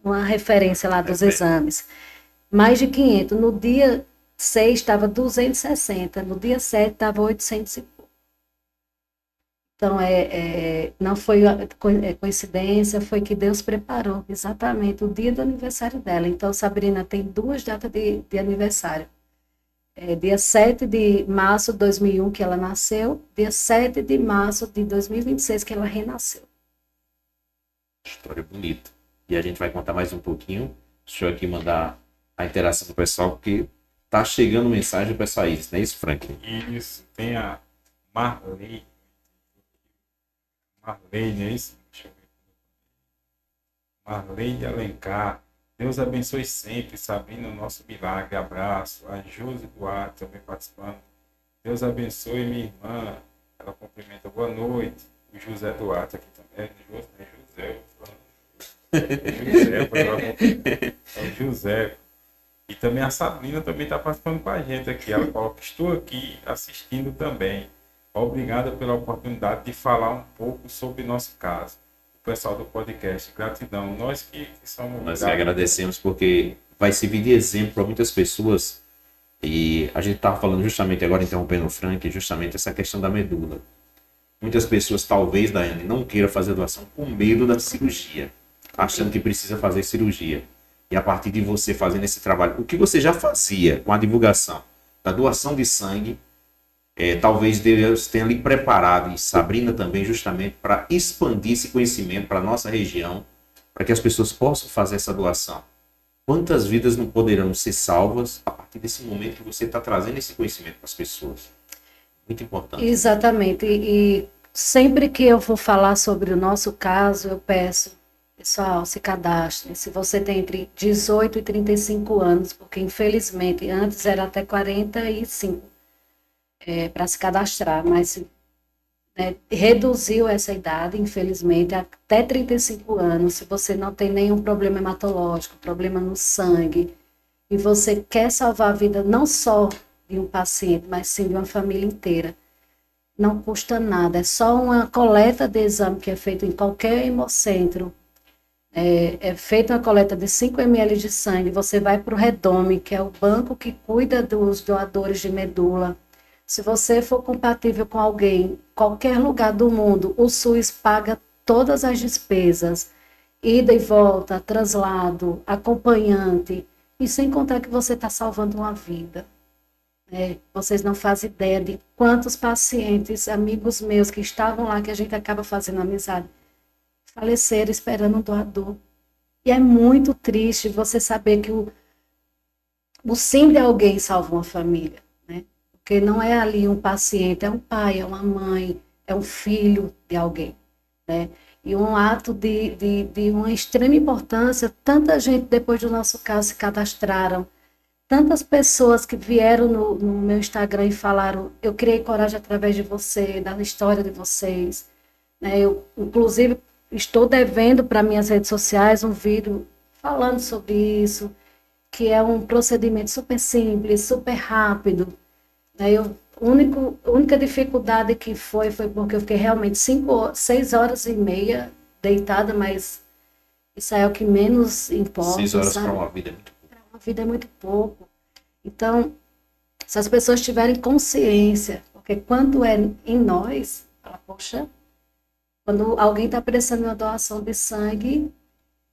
uma referência lá dos exames. Mais de 500. No dia 6 estava 260, no dia 7 estava 800 e pouco. Então, não foi coincidência, foi que Deus preparou exatamente o dia do aniversário dela. Então, Sabrina tem 2 datas de aniversário. Dia 7 de março de 2001, que ela nasceu, dia 7 de março de 2026, que ela renasceu. História bonita. E a gente vai contar mais um pouquinho. Deixa eu aqui mandar a interação do pessoal, porque tá chegando mensagem para essa isso, não é isso, Franklin? Isso, tem a Marley, não é isso? Deixa eu ver. Marley de Alencar. Deus abençoe sempre, Sabrina, o nosso milagre. Abraço. A Josi Duarte também participando. Deus abençoe minha irmã. Ela cumprimenta. Boa noite. O José Duarte aqui também. É o José. E também a Sabrina também está participando com a gente aqui. Ela coloca, estou aqui assistindo também. Obrigada pela oportunidade de falar um pouco sobre nosso caso. O pessoal do podcast, gratidão. Nós que somos... Nós que agradecemos, porque vai servir de exemplo para muitas pessoas. E a gente estava falando justamente agora, interrompendo o Frank, justamente essa questão da medula. Muitas pessoas, talvez, Daiane, não queiram fazer doação com medo da cirurgia, achando que precisa fazer cirurgia. E a partir de você fazendo esse trabalho, o que você já fazia com a divulgação da doação de sangue, talvez Deus tenha lhe preparado, e Sabrina também, justamente para expandir esse conhecimento para a nossa região, para que as pessoas possam fazer essa doação. Quantas vidas não poderão ser salvas a partir desse momento que você está trazendo esse conhecimento para as pessoas? Muito importante. Exatamente. E sempre que eu vou falar sobre o nosso caso, eu peço, pessoal, se cadastrem. Se você tem entre 18 e 35 anos, porque infelizmente antes era até 45 para se cadastrar, mas reduziu essa idade, infelizmente, até 35 anos. Se você não tem nenhum problema hematológico, problema no sangue, e você quer salvar a vida não só de um paciente, mas sim de uma família inteira, não custa nada. É só uma coleta de exame que é feita em qualquer hemocentro. É feita uma coleta de 5 ml de sangue, você vai para o Redome, que é o banco que cuida dos doadores de medula. Se você for compatível com alguém, qualquer lugar do mundo, o SUS paga todas as despesas, ida e volta, traslado, acompanhante, e sem contar que você está salvando uma vida. Vocês não fazem ideia de quantos pacientes, amigos meus que estavam lá, que a gente acaba fazendo amizade, faleceram esperando um doador. E é muito triste você saber que o sim de alguém salva uma família, né? Porque não é ali um paciente, é um pai, é uma mãe, é um filho de alguém, né? E um ato de uma extrema importância, tanta gente depois do nosso caso se cadastraram, tantas pessoas que vieram no meu Instagram e falaram, eu criei coragem através de você, da história de vocês, né? Eu, inclusive, estou devendo para minhas redes sociais um vídeo falando sobre isso, que é um procedimento super simples, super rápido, né? A única dificuldade que foi porque eu fiquei realmente 6 horas e meia deitada, mas isso é o que menos importa. 6 horas sabe? para uma vida é muito pouco. Uma vida é muito pouco. Então, se as pessoas tiverem consciência, porque quando é em nós, fala, poxa, quando alguém está precisando de uma doação de sangue,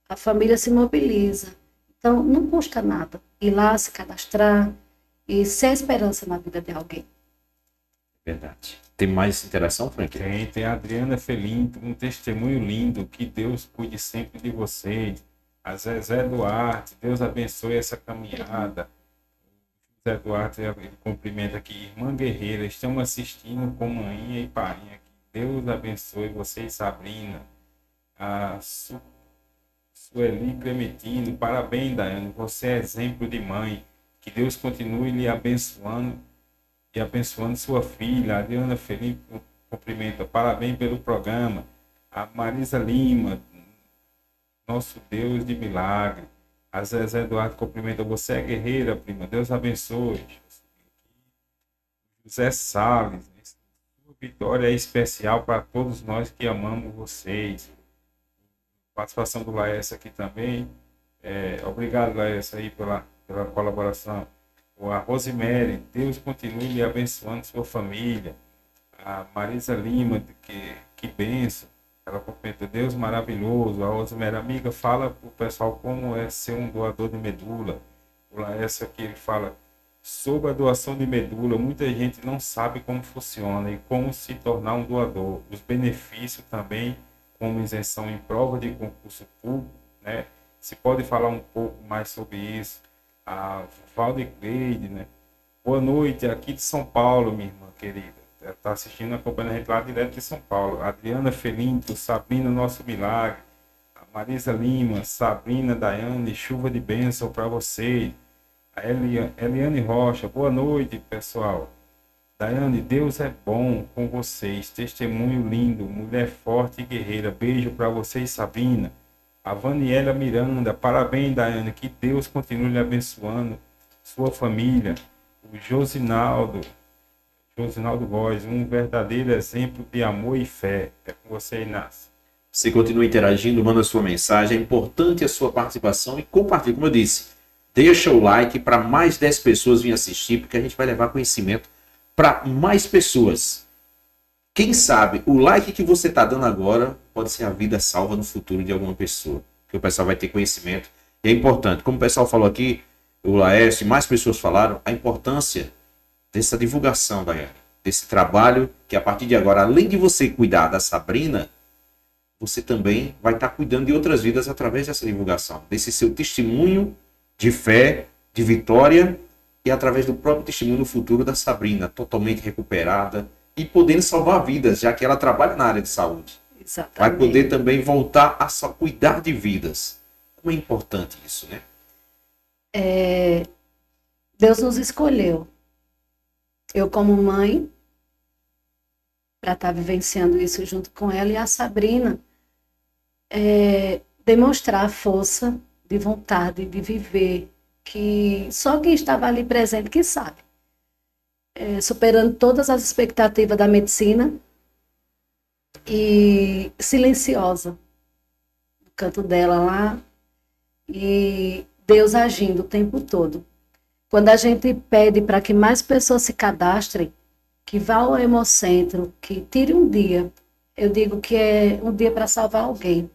a família se mobiliza. Então, não custa nada ir lá, se cadastrar e ser a esperança na vida de alguém. Verdade. Tem mais interação, Frank? Tem a Adriana Felinto, um testemunho lindo, que Deus cuide sempre de vocês. A Zezé Duarte, Deus abençoe essa caminhada. Zé Duarte, ele cumprimenta aqui, irmã Guerreira, estamos assistindo com maninha e painha. Que Deus abençoe vocês, Sabrina. A Sueli Clementino, parabéns, Daiane, você é exemplo de mãe. Que Deus continue lhe abençoando e abençoando sua filha. A Adriana Felipe cumprimenta, parabéns pelo programa. A Marisa Lima, nosso Deus de milagre. A Zezé Eduardo cumprimenta, você é guerreira, prima, Deus abençoe. José Salles, sua vitória é especial para todos nós que amamos vocês. Participação do Laércio aqui também. Obrigado, Laércio, aí pela colaboração. A Rosemary, Deus continue lhe abençoando sua família. A Marisa Lima, que benção. Ela cumprimenta, Deus maravilhoso. A Rosemary, amiga, fala para o pessoal como é ser um doador de medula. O Laércio aqui, ele fala sobre a doação de medula. Muita gente não sabe como funciona e como se tornar um doador. Os benefícios também, como isenção em prova de concurso público, né? Se pode falar um pouco mais sobre isso. A Valdecleide, né? Boa noite, aqui de São Paulo, minha irmã querida. Está assistindo, acompanhando a gente lá direto de São Paulo. Adriana Felinto, Sabrina Nosso Milagre. A Marisa Lima, Sabrina, Daiane, chuva de bênção para vocês. A Eliane Rocha, boa noite, pessoal. Daiane, Deus é bom com vocês. Testemunho lindo, mulher forte e guerreira. Beijo para vocês, Sabrina. A Vaniela Miranda, parabéns, Daiane. Que Deus continue lhe abençoando sua família. O Josinaldo Góes, um verdadeiro exemplo de amor e fé. É com você, Inácio. Você continua interagindo, manda sua mensagem. É importante a sua participação e compartilhe. Como eu disse, deixa o like para mais 10 pessoas virem assistir, porque a gente vai levar conhecimento para mais pessoas. Quem sabe o like que você está dando agora pode ser a vida salva no futuro de alguma pessoa. Que o pessoal vai ter conhecimento. E é importante, como o pessoal falou aqui, o Laércio e mais pessoas falaram, a importância dessa divulgação, Daiane, desse trabalho que a partir de agora, além de você cuidar da Sabrina, você também vai estar cuidando de outras vidas através dessa divulgação, desse seu testemunho de fé, de vitória e através do próprio testemunho no futuro da Sabrina, totalmente recuperada e podendo salvar vidas, já que ela trabalha na área de saúde. Exatamente. Vai poder também voltar a só cuidar de vidas. Como é importante isso, né? Deus nos escolheu. Eu, como mãe, para estar vivenciando isso junto com ela, e a Sabrina, demonstrar a força de vontade de viver, que só quem estava ali presente que sabe. Superando todas as expectativas da medicina e silenciosa no canto dela lá, e Deus agindo o tempo todo. Quando a gente pede para que mais pessoas se cadastrem, que vá ao Hemocentro, que tire um dia, eu digo que é um dia para salvar alguém,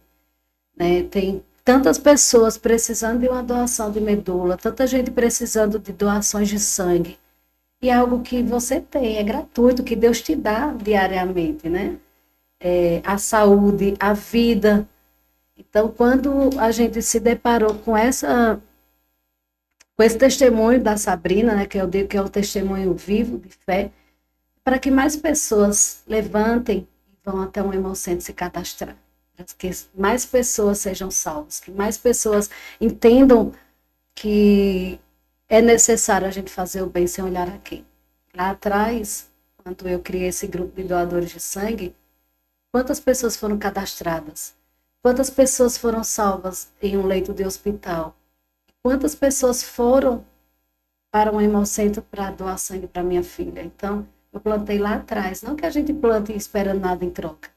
né? Tem tantas pessoas precisando de uma doação de medula, tanta gente precisando de doações de sangue, e é algo que você tem, é gratuito, que Deus te dá diariamente, né? A saúde, a vida. Então, quando a gente se deparou com esse testemunho da Sabrina, né, que eu digo que é um testemunho vivo de fé, para que mais pessoas levantem e vão até um Hemocentro se cadastrar, para que mais pessoas sejam salvas, que mais pessoas entendam que é necessário a gente fazer o bem sem olhar a quem. Lá atrás, quando eu criei esse grupo de doadores de sangue, quantas pessoas foram cadastradas? Quantas pessoas foram salvas em um leito de hospital? Quantas pessoas foram para um Hemocentro para doar sangue para minha filha? Então, eu plantei lá atrás. Não que a gente plante esperando nada em troca.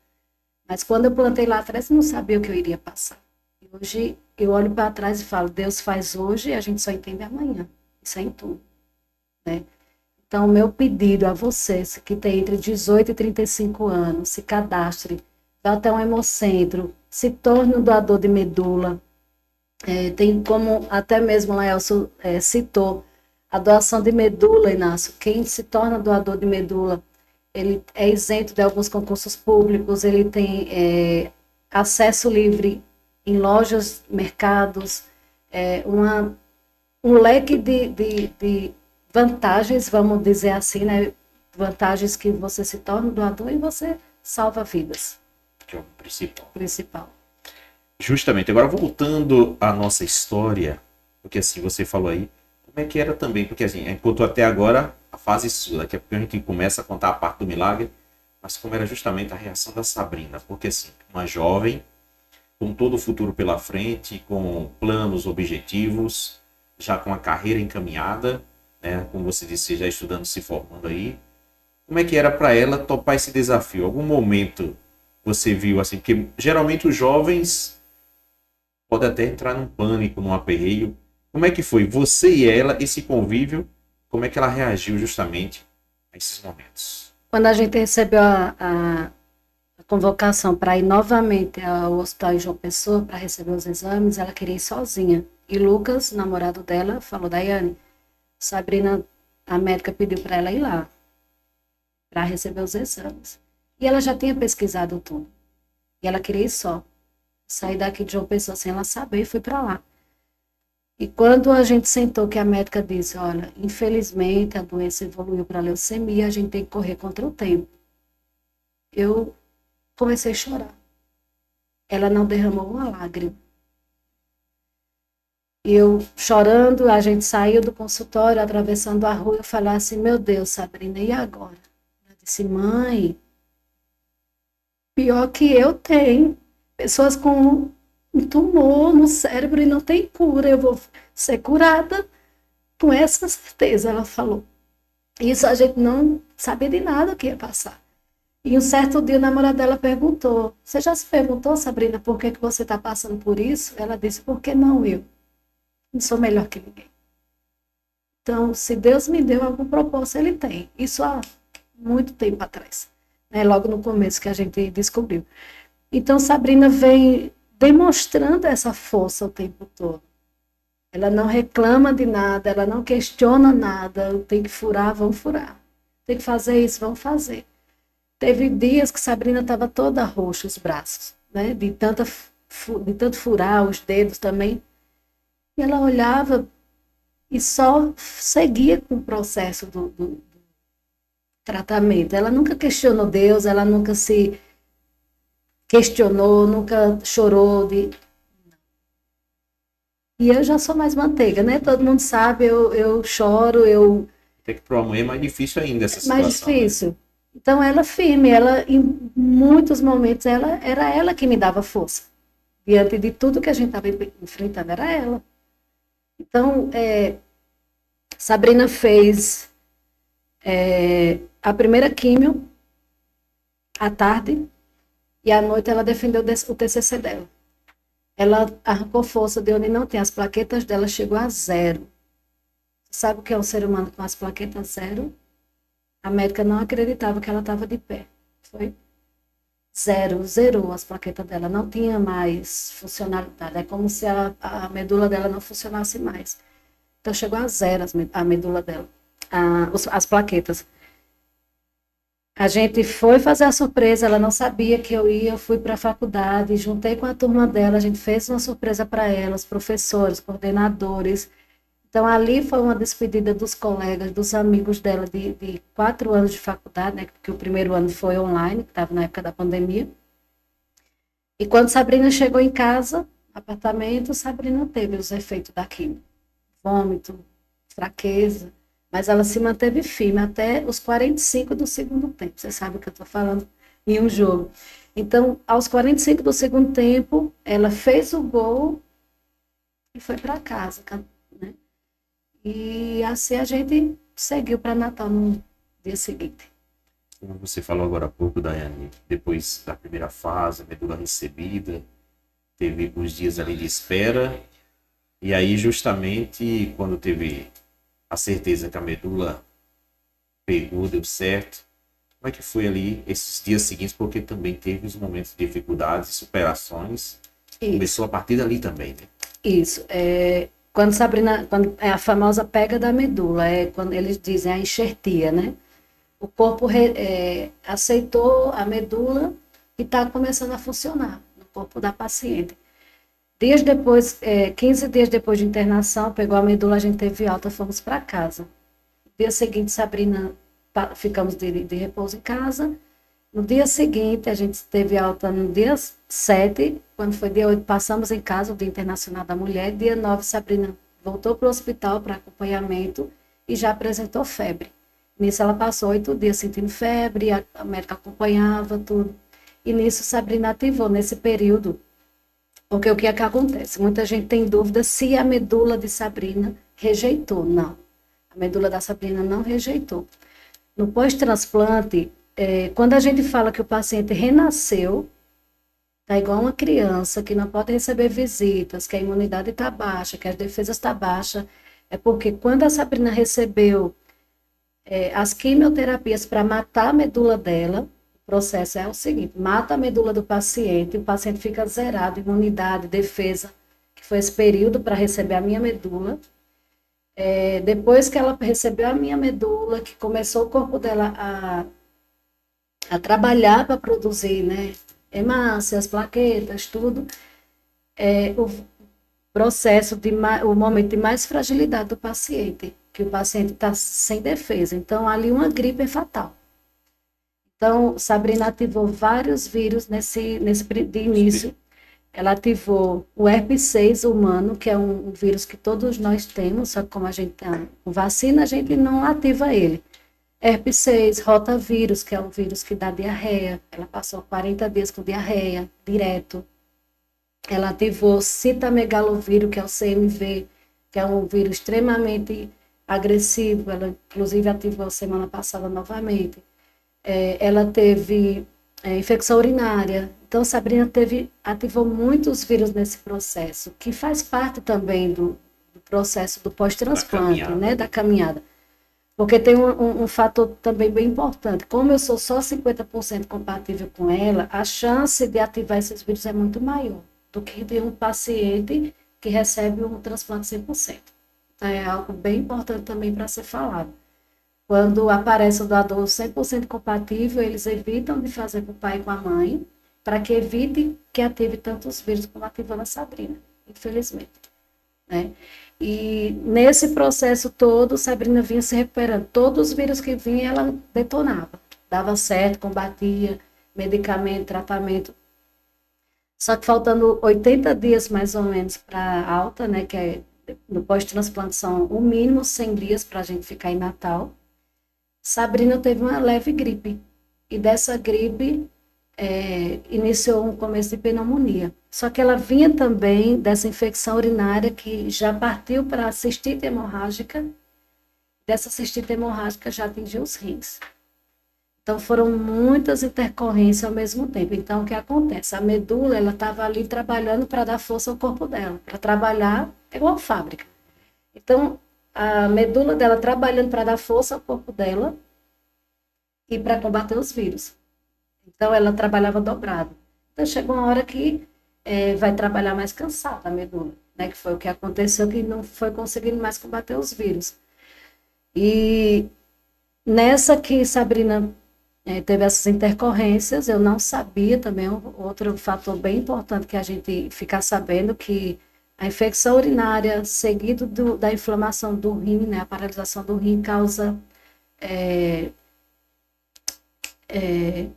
Mas quando eu plantei lá atrás, eu não sabia o que eu iria passar. E hoje, eu olho para trás e falo, Deus faz hoje e a gente só entende amanhã. Isso é em tudo. Né? Então, o meu pedido a vocês que tem entre 18 e 35 anos, se cadastre, vá até um Hemocentro, se torne um doador de medula. Tem como, até mesmo o Laelson citou, a doação de medula, Inácio. Quem se torna doador de medula, ele é isento de alguns concursos públicos, ele tem acesso livre em lojas, mercados, um leque de vantagens, vamos dizer assim, né? Vantagens que você se torna doador e você salva vidas. Que é o Principal. Justamente, agora voltando à nossa história, porque assim, você falou aí, como é que era também, porque assim, a gente contou até agora a fase sua, daqui a pouco a gente começa a contar a parte do milagre, mas como era justamente a reação da Sabrina, porque assim, uma jovem, com todo o futuro pela frente, com planos, objetivos, já com a carreira encaminhada, né, como você disse, já estudando, se formando aí, como é que era para ela topar esse desafio? Algum momento você viu assim, porque geralmente os jovens pode até entrar num pânico, num aperreio. Como é que foi você e ela, esse convívio, como é que ela reagiu justamente a esses momentos? Quando a gente recebeu a convocação para ir novamente ao hospital em João Pessoa para receber os exames, ela queria ir sozinha. E Lucas, namorado dela, falou, Daiane, Sabrina, a médica pediu para ela ir lá, para receber os exames. E ela já tinha pesquisado tudo. E ela queria ir só. Saí daqui de João Pessoa sem ela saber e fui para lá. E quando a gente sentou, que a médica disse, olha, infelizmente a doença evoluiu para leucemia, a gente tem que correr contra o tempo. Eu comecei a chorar. Ela não derramou uma lágrima. E eu chorando, a gente saiu do consultório, atravessando a rua, eu falei assim, meu Deus, Sabrina, e agora? Ela disse, mãe, pior que eu tenho. Pessoas com um tumor no cérebro e não tem cura. Eu vou ser curada com essa certeza, ela falou. Isso a gente não sabia de nada o que ia passar. E um certo dia o namorado dela perguntou, você já se perguntou, Sabrina, por que você está passando por isso? Ela disse, por que não eu? Não sou melhor que ninguém. Então, se Deus me deu algum propósito, Ele tem. Isso há muito tempo atrás. Né? Logo no começo que a gente descobriu. Então, Sabrina vem demonstrando essa força o tempo todo. Ela não reclama de nada, ela não questiona nada. Tem que furar, vamos furar. Tem que fazer isso, vamos fazer. Teve dias que Sabrina estava toda roxa, os braços, né? De tanto furar, os dedos também. E ela olhava e só seguia com o processo do tratamento. Ela nunca questionou Deus, ela nunca se questionou, nunca chorou. E eu já sou mais manteiga, né? Todo mundo sabe, eu choro, Tem que para uma mulher é mais difícil ainda essa situação. mais difícil. Né? Então ela firme, ela em muitos momentos era ela que me dava força. Diante de tudo que a gente estava enfrentando, era ela. Então, Sabrina fez a primeira químio à tarde e à noite ela defendeu o TCC dela. Ela arrancou força de onde não tem. As plaquetas dela chegou a 0. Sabe o que é um ser humano com as plaquetas 0? A médica não acreditava que ela estava de pé. Foi 0, zerou as plaquetas dela. Não tinha mais funcionalidade. É como se a medula dela não funcionasse mais. Então chegou a 0 a medula dela. As plaquetas. A gente foi fazer a surpresa, ela não sabia que eu ia, eu fui para a faculdade, juntei com a turma dela, a gente fez uma surpresa para ela, os professores, coordenadores. Então, ali foi uma despedida dos colegas, dos amigos dela de 4 anos de faculdade, né, porque o primeiro ano foi online, que estava na época da pandemia. E quando Sabrina chegou em casa, apartamento, Sabrina teve os efeitos da quimio. Vômito, fraqueza, mas ela se manteve firme até os 45 do segundo tempo. Você sabe o que eu estou falando em um jogo. Então, aos 45 do segundo tempo, ela fez o gol e foi para casa, né? E assim a gente seguiu para Natal no dia seguinte. Como você falou agora há pouco, Daiane, depois da primeira fase, a medula recebida, teve os dias ali de espera, e aí justamente quando teve a certeza que a medula pegou, deu certo, como é que foi ali esses dias seguintes, porque também teve os momentos de dificuldades e superações, começou a partir dali também, né? Isso, quando é a famosa pega da medula, é quando eles dizem a enxertia, né? O corpo aceitou a medula e está começando a funcionar no corpo da paciente. 15 dias depois de internação, pegou a medula, a gente teve alta, fomos para casa. No dia seguinte, Sabrina, ficamos de repouso em casa. No dia seguinte, a gente teve alta no dia 7, quando foi dia 8, passamos em casa, o Dia Internacional da Mulher. Dia 9, Sabrina voltou para o hospital para acompanhamento e já apresentou febre. Nisso, ela passou 8 dias sentindo febre, a médica acompanhava tudo. E nisso, Sabrina ativou nesse período. Porque o que é que acontece? Muita gente tem dúvida se a medula de Sabrina rejeitou. Não, a medula da Sabrina não rejeitou. No pós-transplante, quando a gente fala que o paciente renasceu, está igual uma criança que não pode receber visitas, que a imunidade está baixa, que as defesas estão baixas, é porque quando a Sabrina recebeu as quimioterapias para matar a medula dela, o processo é o seguinte: mata a medula do paciente, o paciente fica zerado, imunidade, defesa, que foi esse período para receber a minha medula. Depois que ela recebeu a minha medula, que começou o corpo dela a trabalhar para produzir, né, hemácias, plaquetas, tudo, o processo, o momento de mais fragilidade do paciente, que o paciente está sem defesa. Então, ali uma gripe é fatal. Então, Sabrina ativou vários vírus de início. Ela ativou o herpes 6 humano, que é um vírus que todos nós temos, só que como a gente tem vacina, a gente não ativa ele. Herpes 6, rotavírus, que é um vírus que dá diarreia. Ela passou 40 dias com diarreia, direto. Ela ativou citamegalovírus, que é o CMV, que é um vírus extremamente agressivo. Ela, inclusive, ativou semana passada novamente. Ela teve infecção urinária. Então, Sabrina ativou muitos vírus nesse processo, que faz parte também do processo do pós-transplante, né, da caminhada. Porque tem um fator também bem importante. Como eu sou só 50% compatível com ela, a chance de ativar esses vírus é muito maior do que de um paciente que recebe um transplante 100%. Então, é algo bem importante também para ser falado. Quando aparece o doador 100% compatível, eles evitam de fazer com o pai e com a mãe, para que evite que ative tantos vírus como ativou a Sabrina, infelizmente, né? E nesse processo todo, Sabrina vinha se recuperando. Todos os vírus que vinham, ela detonava. Dava certo, combatia, medicamento, tratamento. Só que faltando 80 dias, mais ou menos, para alta, né, que no pós-transplante são o mínimo 100 dias para a gente ficar em Natal, Sabrina teve uma leve gripe. E dessa gripe iniciou um começo de pneumonia. Só que ela vinha também dessa infecção urinária que já partiu para a cistite hemorrágica. Dessa cistite hemorrágica já atingiu os rins. Então foram muitas intercorrências ao mesmo tempo. Então o que acontece? A medula, ela estava ali trabalhando para dar força ao corpo dela. Para trabalhar é igual fábrica. Então a medula dela trabalhando para dar força ao corpo dela e para combater os vírus. Então, ela trabalhava dobrado. Então, chegou uma hora que vai trabalhar mais cansada a medula, né? Que foi o que aconteceu, que não foi conseguindo mais combater os vírus. E nessa que Sabrina teve essas intercorrências, eu não sabia também, outro fator bem importante que a gente ficar sabendo, que a infecção urinária, seguido da inflamação do rim, né, a paralisação do rim, causa,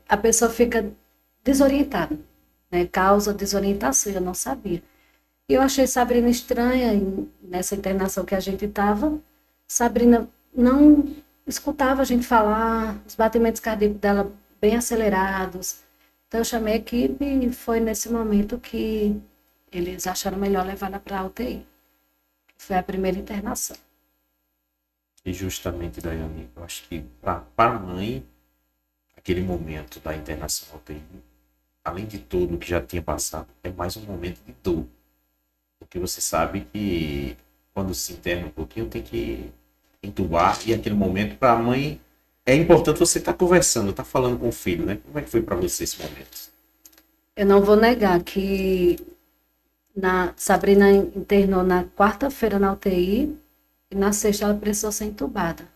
a pessoa fica desorientada, né, causa desorientação, eu não sabia. E eu achei Sabrina estranha nessa internação que a gente estava. Sabrina não escutava a gente falar, os batimentos cardíacos dela bem acelerados. Então eu chamei a equipe e foi nesse momento que eles acharam melhor levar ela para a UTI. Foi a primeira internação. E justamente, Daiane, eu acho que para a mãe, aquele momento da internação na UTI, além de tudo que já tinha passado, é mais um momento de dor. Porque você sabe que quando se interna um pouquinho tem que entubar, e aquele momento para a mãe é importante você estar conversando, estar falando com o filho, né? Como é que foi para você esse momento? Eu não vou negar que Sabrina internou na quarta-feira na UTI e na sexta ela precisou ser entubada.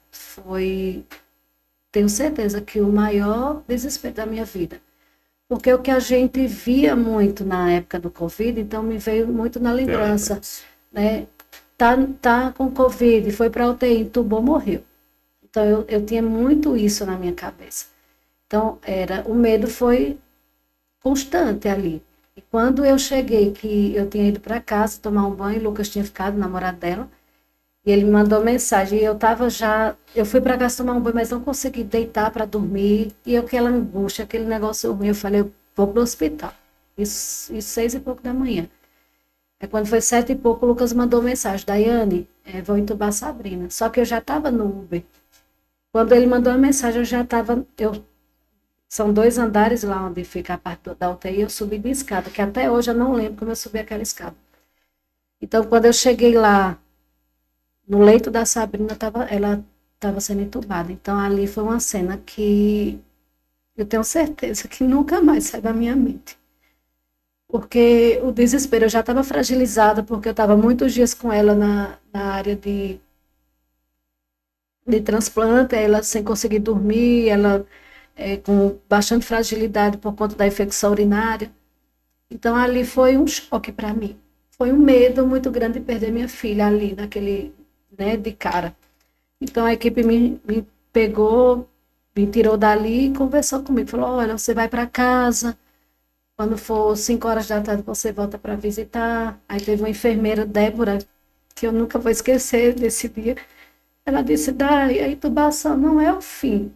Tenho certeza que o maior desespero da minha vida. Porque o que a gente via muito na época do Covid, então me veio muito na lembrança, né? Tá com Covid, foi para a UTI, entubou, morreu. Então eu tinha muito isso na minha cabeça. Então o medo foi constante ali. E quando eu cheguei, que eu tinha ido para casa tomar um banho, o Lucas tinha ficado, o namorado dela, e ele me mandou mensagem, e eu fui para casa tomar um banho, mas não consegui deitar para dormir, e aquela angústia, aquele negócio ruim, eu falei, eu vou pro hospital. Isso 6 e pouco da manhã. Quando foi 7 e pouco, o Lucas mandou mensagem, Daiane, vou entubar a Sabrina. Só que eu já estava no Uber. Quando ele mandou a mensagem, eu já estava... São 2 andares lá onde fica a parte da UTI, eu subi de escada, que até hoje eu não lembro como eu subi aquela escada. Então, quando eu cheguei lá, no leito da Sabrina, ela estava sendo entubada. Então, ali foi uma cena que eu tenho certeza que nunca mais sai da minha mente. Porque o desespero, eu já estava fragilizada, porque eu estava muitos dias com ela na área de transplante, ela sem conseguir dormir, ela com bastante fragilidade por conta da infecção urinária. Então, ali foi um choque para mim. Foi um medo muito grande de perder minha filha ali, naquele, né, de cara. Então, a equipe me pegou, me tirou dali e conversou comigo. Falou, olha, você vai para casa, quando for 5 horas da tarde você volta para visitar. Aí teve uma enfermeira, Débora, que eu nunca vou esquecer desse dia. Ela disse, Dai, a intubação não é o fim.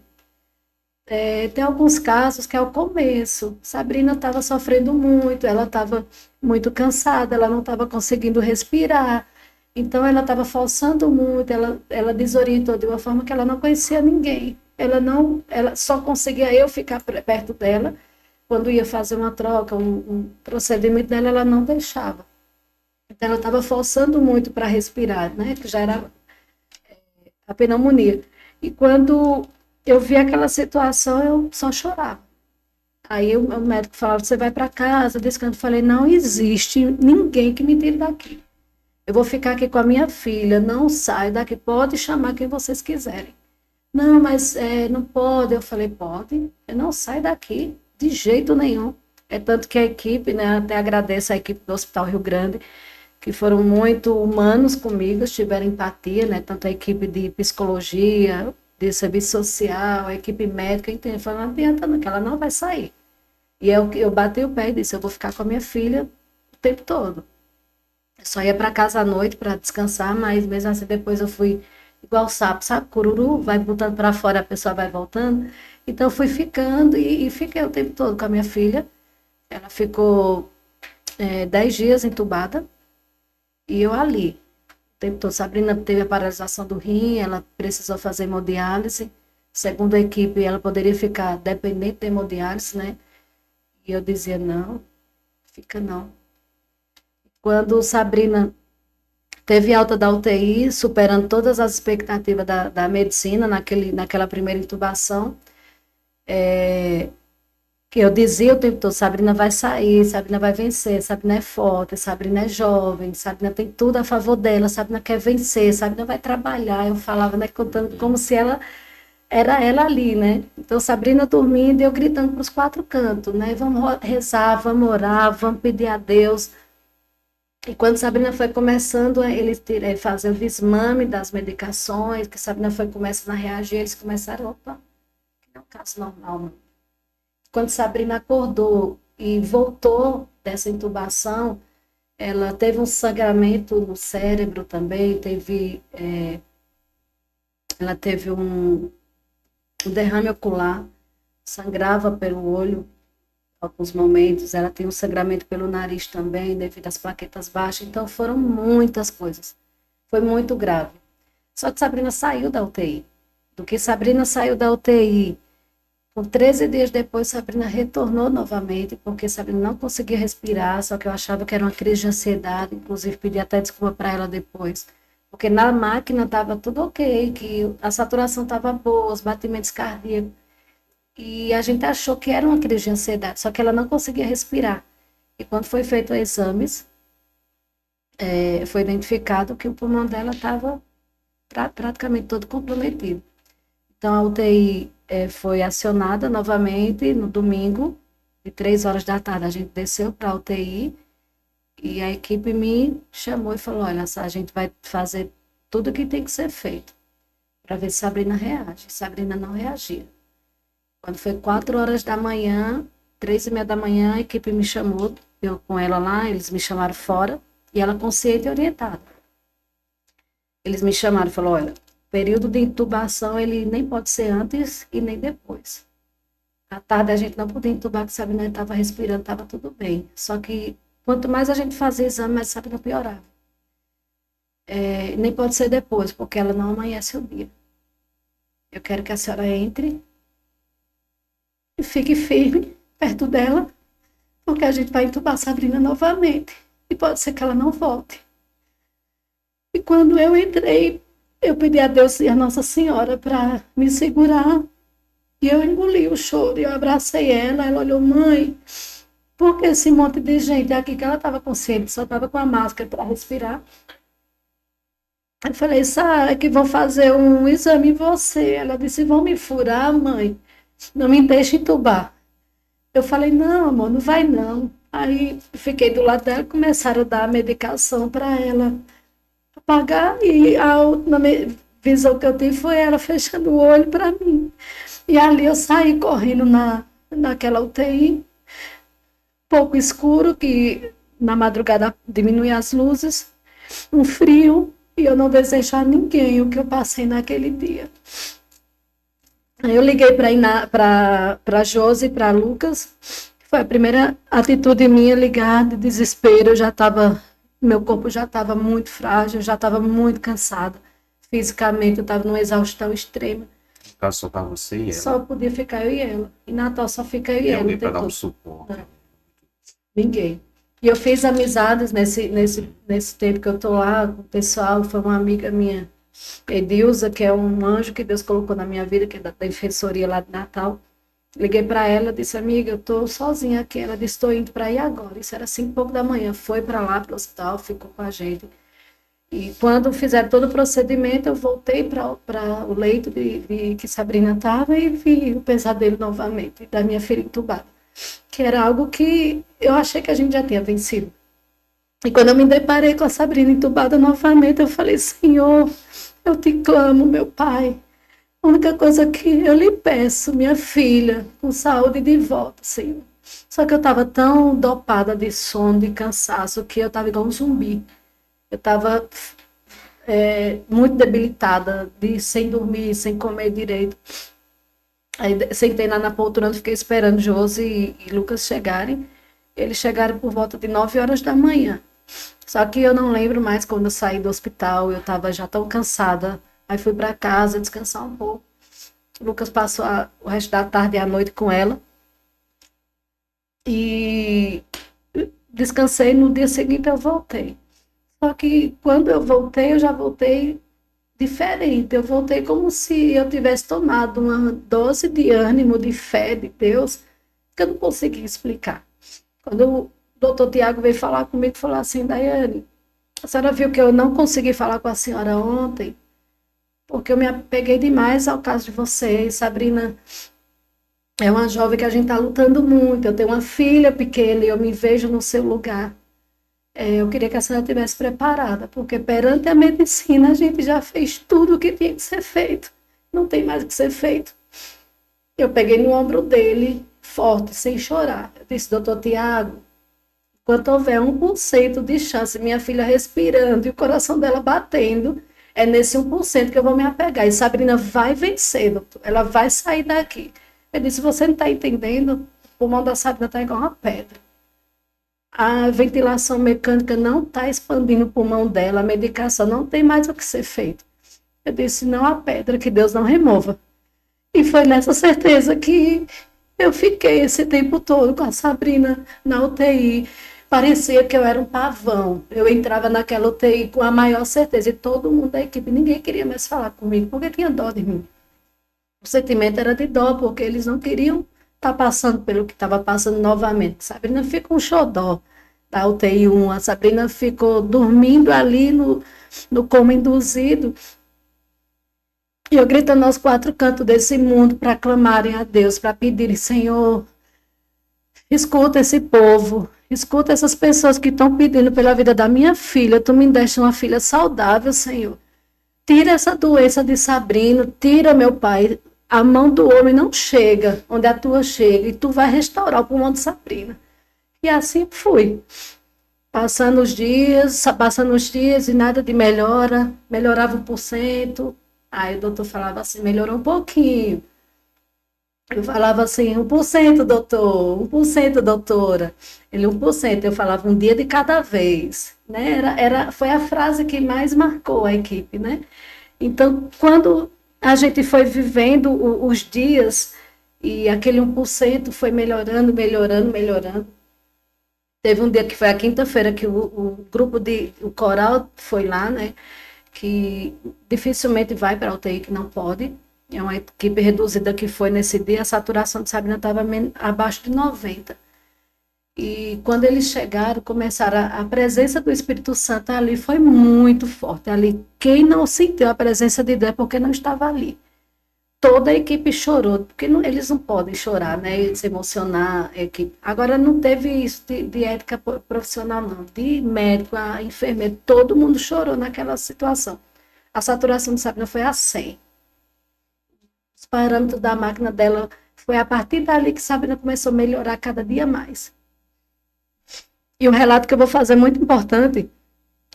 Tem alguns casos que é o começo. Sabrina estava sofrendo muito, ela estava muito cansada, ela não estava conseguindo respirar. Então, ela estava forçando muito, ela desorientou de uma forma que ela não conhecia ninguém. Ela só conseguia eu ficar perto dela. Quando ia fazer uma troca, um procedimento dela, ela não deixava. Então, ela estava forçando muito para respirar, né? Que já era a pneumonia. E quando eu vi aquela situação, eu só chorava. Aí o médico falava, você vai para casa, descansa. Eu falei, não existe ninguém que me tire daqui. Eu vou ficar aqui com a minha filha, não saio daqui, pode chamar quem vocês quiserem. Não, mas não pode. Eu falei, pode, eu não saio daqui, de jeito nenhum. Tanto que a equipe, né, até agradeço a equipe do Hospital Rio Grande, que foram muito humanos comigo, tiveram empatia, né, tanto a equipe de psicologia, de serviço social, a equipe médica, entende? Falei, não adianta não, que ela não vai sair. E eu bati o pé e disse, eu vou ficar com a minha filha o tempo todo. Eu só ia para casa à noite para descansar, mas mesmo assim depois eu fui igual sapo, sabe? Cururu, vai botando para fora, a pessoa vai voltando. Então eu fui ficando e fiquei o tempo todo com a minha filha. Ela ficou 10 dias entubada e eu ali. O tempo todo. Sabrina teve a paralisação do rim, ela precisou fazer hemodiálise. Segundo a equipe, ela poderia ficar dependente de hemodiálise, né? E eu dizia, não, fica não. Quando Sabrina teve alta da UTI, superando todas as expectativas da medicina, naquela primeira intubação, que eu dizia o tempo todo, Sabrina vai sair, Sabrina vai vencer, Sabrina é forte, Sabrina é jovem, Sabrina tem tudo a favor dela, Sabrina quer vencer, Sabrina vai trabalhar. Eu falava, né, contando como se ela era ela ali, né? Então, Sabrina dormindo e eu gritando para os 4 cantos, né? Vamos rezar, vamos orar, vamos pedir a Deus. E quando Sabrina foi começando, eles fazer o desmame das medicações, que Sabrina foi começando a reagir, eles começaram, opa, que não é um caso normal, não. Quando Sabrina acordou e voltou dessa intubação, ela teve um sangramento no cérebro também, ela teve um derrame ocular, sangrava pelo olho alguns momentos, ela tem um sangramento pelo nariz também, devido às plaquetas baixas, então foram muitas coisas. Foi muito grave. Só que Sabrina saiu da UTI. Do que Sabrina saiu da UTI, por 13 dias depois, Sabrina retornou novamente, porque Sabrina não conseguia respirar, só que eu achava que era uma crise de ansiedade, inclusive pedi até desculpa para ela depois, porque na máquina estava tudo ok, que a saturação estava boa, os batimentos cardíacos, e a gente achou que era uma crise de ansiedade, só que ela não conseguia respirar. E quando foi feito os exames, foi identificado que o pulmão dela estava praticamente todo comprometido. Então, a UTI foi acionada novamente no domingo, de 3 horas da tarde. A gente desceu para a UTI e a equipe me chamou e falou, olha, a gente vai fazer tudo o que tem que ser feito para ver se Sabrina reage. Sabrina não reagia. Quando foi 4 horas da manhã, 3h30 da manhã, a equipe me chamou, eu com ela lá, eles me chamaram fora, e ela consciente e orientada. Eles me chamaram e falaram, olha, período de intubação, ele nem pode ser antes e nem depois. À tarde a gente não podia intubar, porque Sabrina estava respirando, estava tudo bem. Só que quanto mais a gente fazia exame, mais Sabrina piorava. Nem pode ser depois, porque ela não amanhece o dia. Eu quero que a senhora entre e fique firme perto dela, porque a gente vai intubar Sabrina novamente. E pode ser que ela não volte. E quando eu entrei, eu pedi a Deus e a Nossa Senhora para me segurar. E eu engoli o choro, eu abracei ela, ela olhou, mãe, por que esse monte de gente aqui, que ela estava consciente, só estava com a máscara para respirar. Eu falei, sabe que vão fazer um exame em você. Ela disse, vão me furar, mãe, não me deixe entubar. Eu falei, não, amor, não vai não. Aí fiquei do lado dela, começaram a dar a medicação para ela apagar, e a última visão que eu tive foi ela fechando o olho para mim. E ali eu saí correndo naquela UTI, pouco escuro, que na madrugada diminui as luzes, um frio, e eu não desejo a ninguém o que eu passei naquele dia. Eu liguei para Josi e para Lucas. Foi a primeira atitude minha, ligar de desespero. Meu corpo já estava muito frágil, já estava muito cansada. Fisicamente eu estava numa exaustão extrema. No caso, só para você e ela? Só podia ficar eu e ela. Em Natal só fica eu e ela. Alguém para dar um suporte? Não. Ninguém. E eu fiz amizades nesse tempo que eu estou lá com o pessoal. Foi uma amiga minha, Edilza, que é um anjo que Deus colocou na minha vida, que é da defensoria lá de Natal. Liguei para ela, disse, amiga, eu estou sozinha aqui. Ela disse, estou indo para aí agora. Isso era 5h pouco da manhã. Foi para lá, para o hospital, ficou com a gente. E quando fizeram todo o procedimento, eu voltei para o leito de que Sabrina estava e vi o pesadelo novamente da minha filha entubada. Que era algo que eu achei que a gente já tinha vencido. E quando eu me deparei com a Sabrina entubada novamente, eu falei, Senhor, eu te clamo, meu Pai. A única coisa que eu lhe peço, minha filha, com saúde de volta, Senhor. Só que eu estava tão dopada de sono, de cansaço, que eu estava igual um zumbi. Eu estava muito debilitada, sem dormir, sem comer direito. Aí sentei lá na poltrona, fiquei esperando Josi e Lucas chegarem. Eles chegaram por volta de 9 horas da manhã. Só que eu não lembro mais quando eu saí do hospital, eu estava já tão cansada. Aí fui para casa descansar um pouco. O Lucas passou o resto da tarde e a noite com ela. E descansei, no dia seguinte eu voltei. Só que quando eu voltei, eu já voltei diferente. Eu voltei como se eu tivesse tomado uma dose de ânimo, de fé, de Deus, que eu não conseguia explicar. Quando o doutor Tiago veio falar comigo, falou assim, Daiane, a senhora viu que eu não consegui falar com a senhora ontem? porque eu me apeguei demais ao caso de vocês. Sabrina é uma jovem que a gente está lutando muito. Eu tenho uma filha pequena e eu me vejo no seu lugar. Eu queria que a senhora estivesse preparada, porque perante a medicina a gente já fez tudo o que tinha que ser feito. Não tem mais o que ser feito. Eu peguei no ombro dele, forte, sem chorar. Eu disse, doutor Tiago, enquanto houver 1% de chance, minha filha respirando e o coração dela batendo, é nesse 1% que eu vou me apegar. E Sabrina vai vencer, doutor. Ela vai sair daqui. Eu disse, você não está entendendo? O pulmão da Sabrina está igual uma pedra. A ventilação mecânica não está expandindo o pulmão dela, a medicação não tem mais o que ser feito. Eu disse, não há pedra que Deus não remova. E foi nessa certeza que eu fiquei esse tempo todo com a Sabrina na UTI. Parecia que eu era um pavão. Eu entrava naquela UTI com a maior certeza. E todo mundo da equipe, ninguém queria mais falar comigo, porque tinha dó de mim. O sentimento era de dó, porque eles não queriam estar passando pelo que estava passando novamente. Sabrina ficou um xodó da UTI 1. A Sabrina ficou dormindo ali no coma induzido. E eu gritando aos 4 cantos desse mundo para clamarem a Deus, para pedirem, Senhor, escuta esse povo, escuta essas pessoas que estão pedindo pela vida da minha filha. Tu me deste uma filha saudável, Senhor. Tira essa doença de Sabrina, tira, meu Pai. A mão do homem não chega onde a tua chega e tu vai restaurar o pulmão de Sabrina. E assim fui. Passando os dias e nada de melhora, melhorava 1%. Aí o doutor falava assim, melhorou um pouquinho. Eu falava assim, 1%, doutor, 1%, doutora. Ele, 1%. Eu falava um dia de cada vez. Né? Foi a frase que mais marcou a equipe. Né? Então, quando a gente foi vivendo os dias e aquele 1% foi melhorando. Teve um dia que foi a quinta-feira que o grupo o coral foi lá, né? Que dificilmente vai para a UTI, que não pode. É uma equipe reduzida que foi nesse dia, a saturação de Sabrina estava abaixo de 90. E quando eles chegaram, a presença do Espírito Santo ali foi muito forte. Ali, quem não sentiu a presença de Deus é porque não estava ali. Toda a equipe chorou, porque eles não podem chorar, né? Se emocionar, a equipe. Agora, não teve isso de ética profissional, não. De médico, a enfermeira, todo mundo chorou naquela situação. A saturação de Sabrina foi a 100. Os parâmetros da máquina dela, foi a partir dali que Sabrina começou a melhorar cada dia mais. E um relato que eu vou fazer muito importante,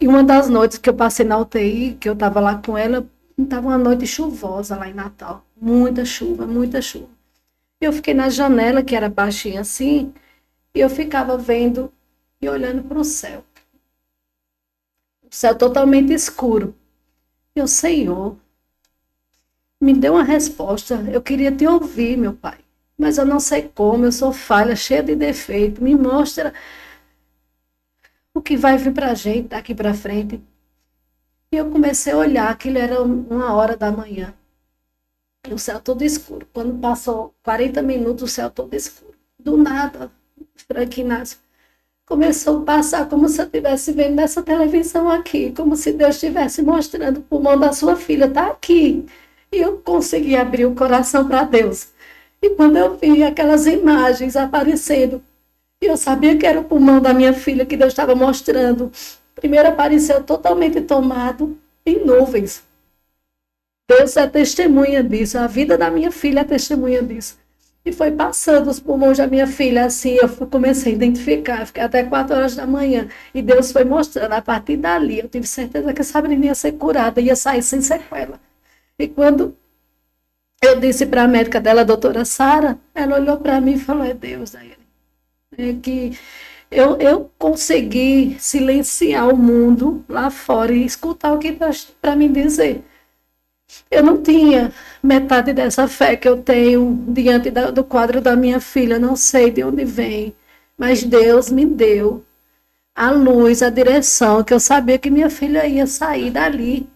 e uma das noites que eu passei na UTI, que eu estava lá com ela, estava uma noite chuvosa lá em Natal. Muita chuva, muita chuva. Eu fiquei na janela, que era baixinha assim, e eu ficava vendo e olhando para o céu. O céu totalmente escuro. Meu Senhor, me deu uma resposta. Eu queria te ouvir, meu Pai, mas eu não sei como, eu sou falha, cheia de defeito. Me mostra o que vai vir para a gente daqui para frente. E eu comecei a olhar, aquilo era 1h da manhã. O céu todo escuro. Quando passou 40 minutos, o céu todo escuro. Do nada, Frank Inácio começou a passar como se eu estivesse vendo nessa televisão aqui, como se Deus estivesse mostrando o pulmão da sua filha, está aqui. E eu consegui abrir o coração para Deus. E quando eu vi aquelas imagens aparecendo, eu sabia que era o pulmão da minha filha que Deus estava mostrando. Primeiro apareceu totalmente tomado em nuvens. Deus é testemunha disso, a vida da minha filha é testemunha disso. E foi passando os pulmões da minha filha assim, eu comecei a identificar, fiquei até 4h da manhã. E Deus foi mostrando, a partir dali, eu tive certeza que a Sabrina ia ser curada, ia sair sem sequela. E quando eu disse para a médica dela, a doutora Sara, ela olhou para mim e falou, é Deus, aí. É que eu consegui silenciar o mundo lá fora e escutar o que Deus tem para me dizer. Eu não tinha metade dessa fé que eu tenho diante do quadro da minha filha, não sei de onde vem, mas Deus me deu a luz, a direção, que eu sabia que minha filha ia sair dali.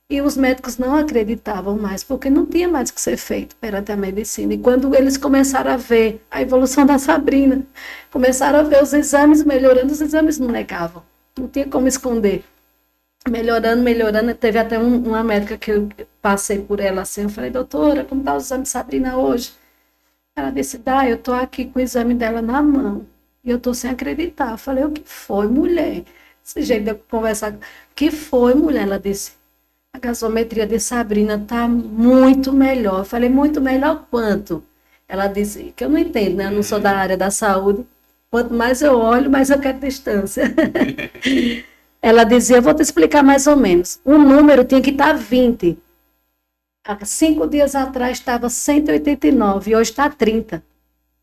E os médicos não acreditavam mais, porque não tinha mais o que ser feito perante a medicina. E quando eles começaram a ver a evolução da Sabrina, começaram a ver os exames melhorando, os exames não negavam, não tinha como esconder. Melhorando, teve até uma médica que passei por ela assim, eu falei, doutora, como está o exame de Sabrina hoje? Ela disse, eu tô aqui com o exame dela na mão. E eu tô sem acreditar. Eu falei, o que foi, mulher? Esse jeito de eu conversar. O que foi, mulher? Ela disse, a gasometria de Sabrina tá muito melhor. Eu falei, muito melhor quanto? Ela disse, que eu não entendo, né? Eu não sou da área da saúde. Quanto mais eu olho, mais eu quero distância. Ela dizia, eu vou te explicar mais ou menos. O número tinha que estar 20. Há 5 dias atrás estava 189 e hoje está 30.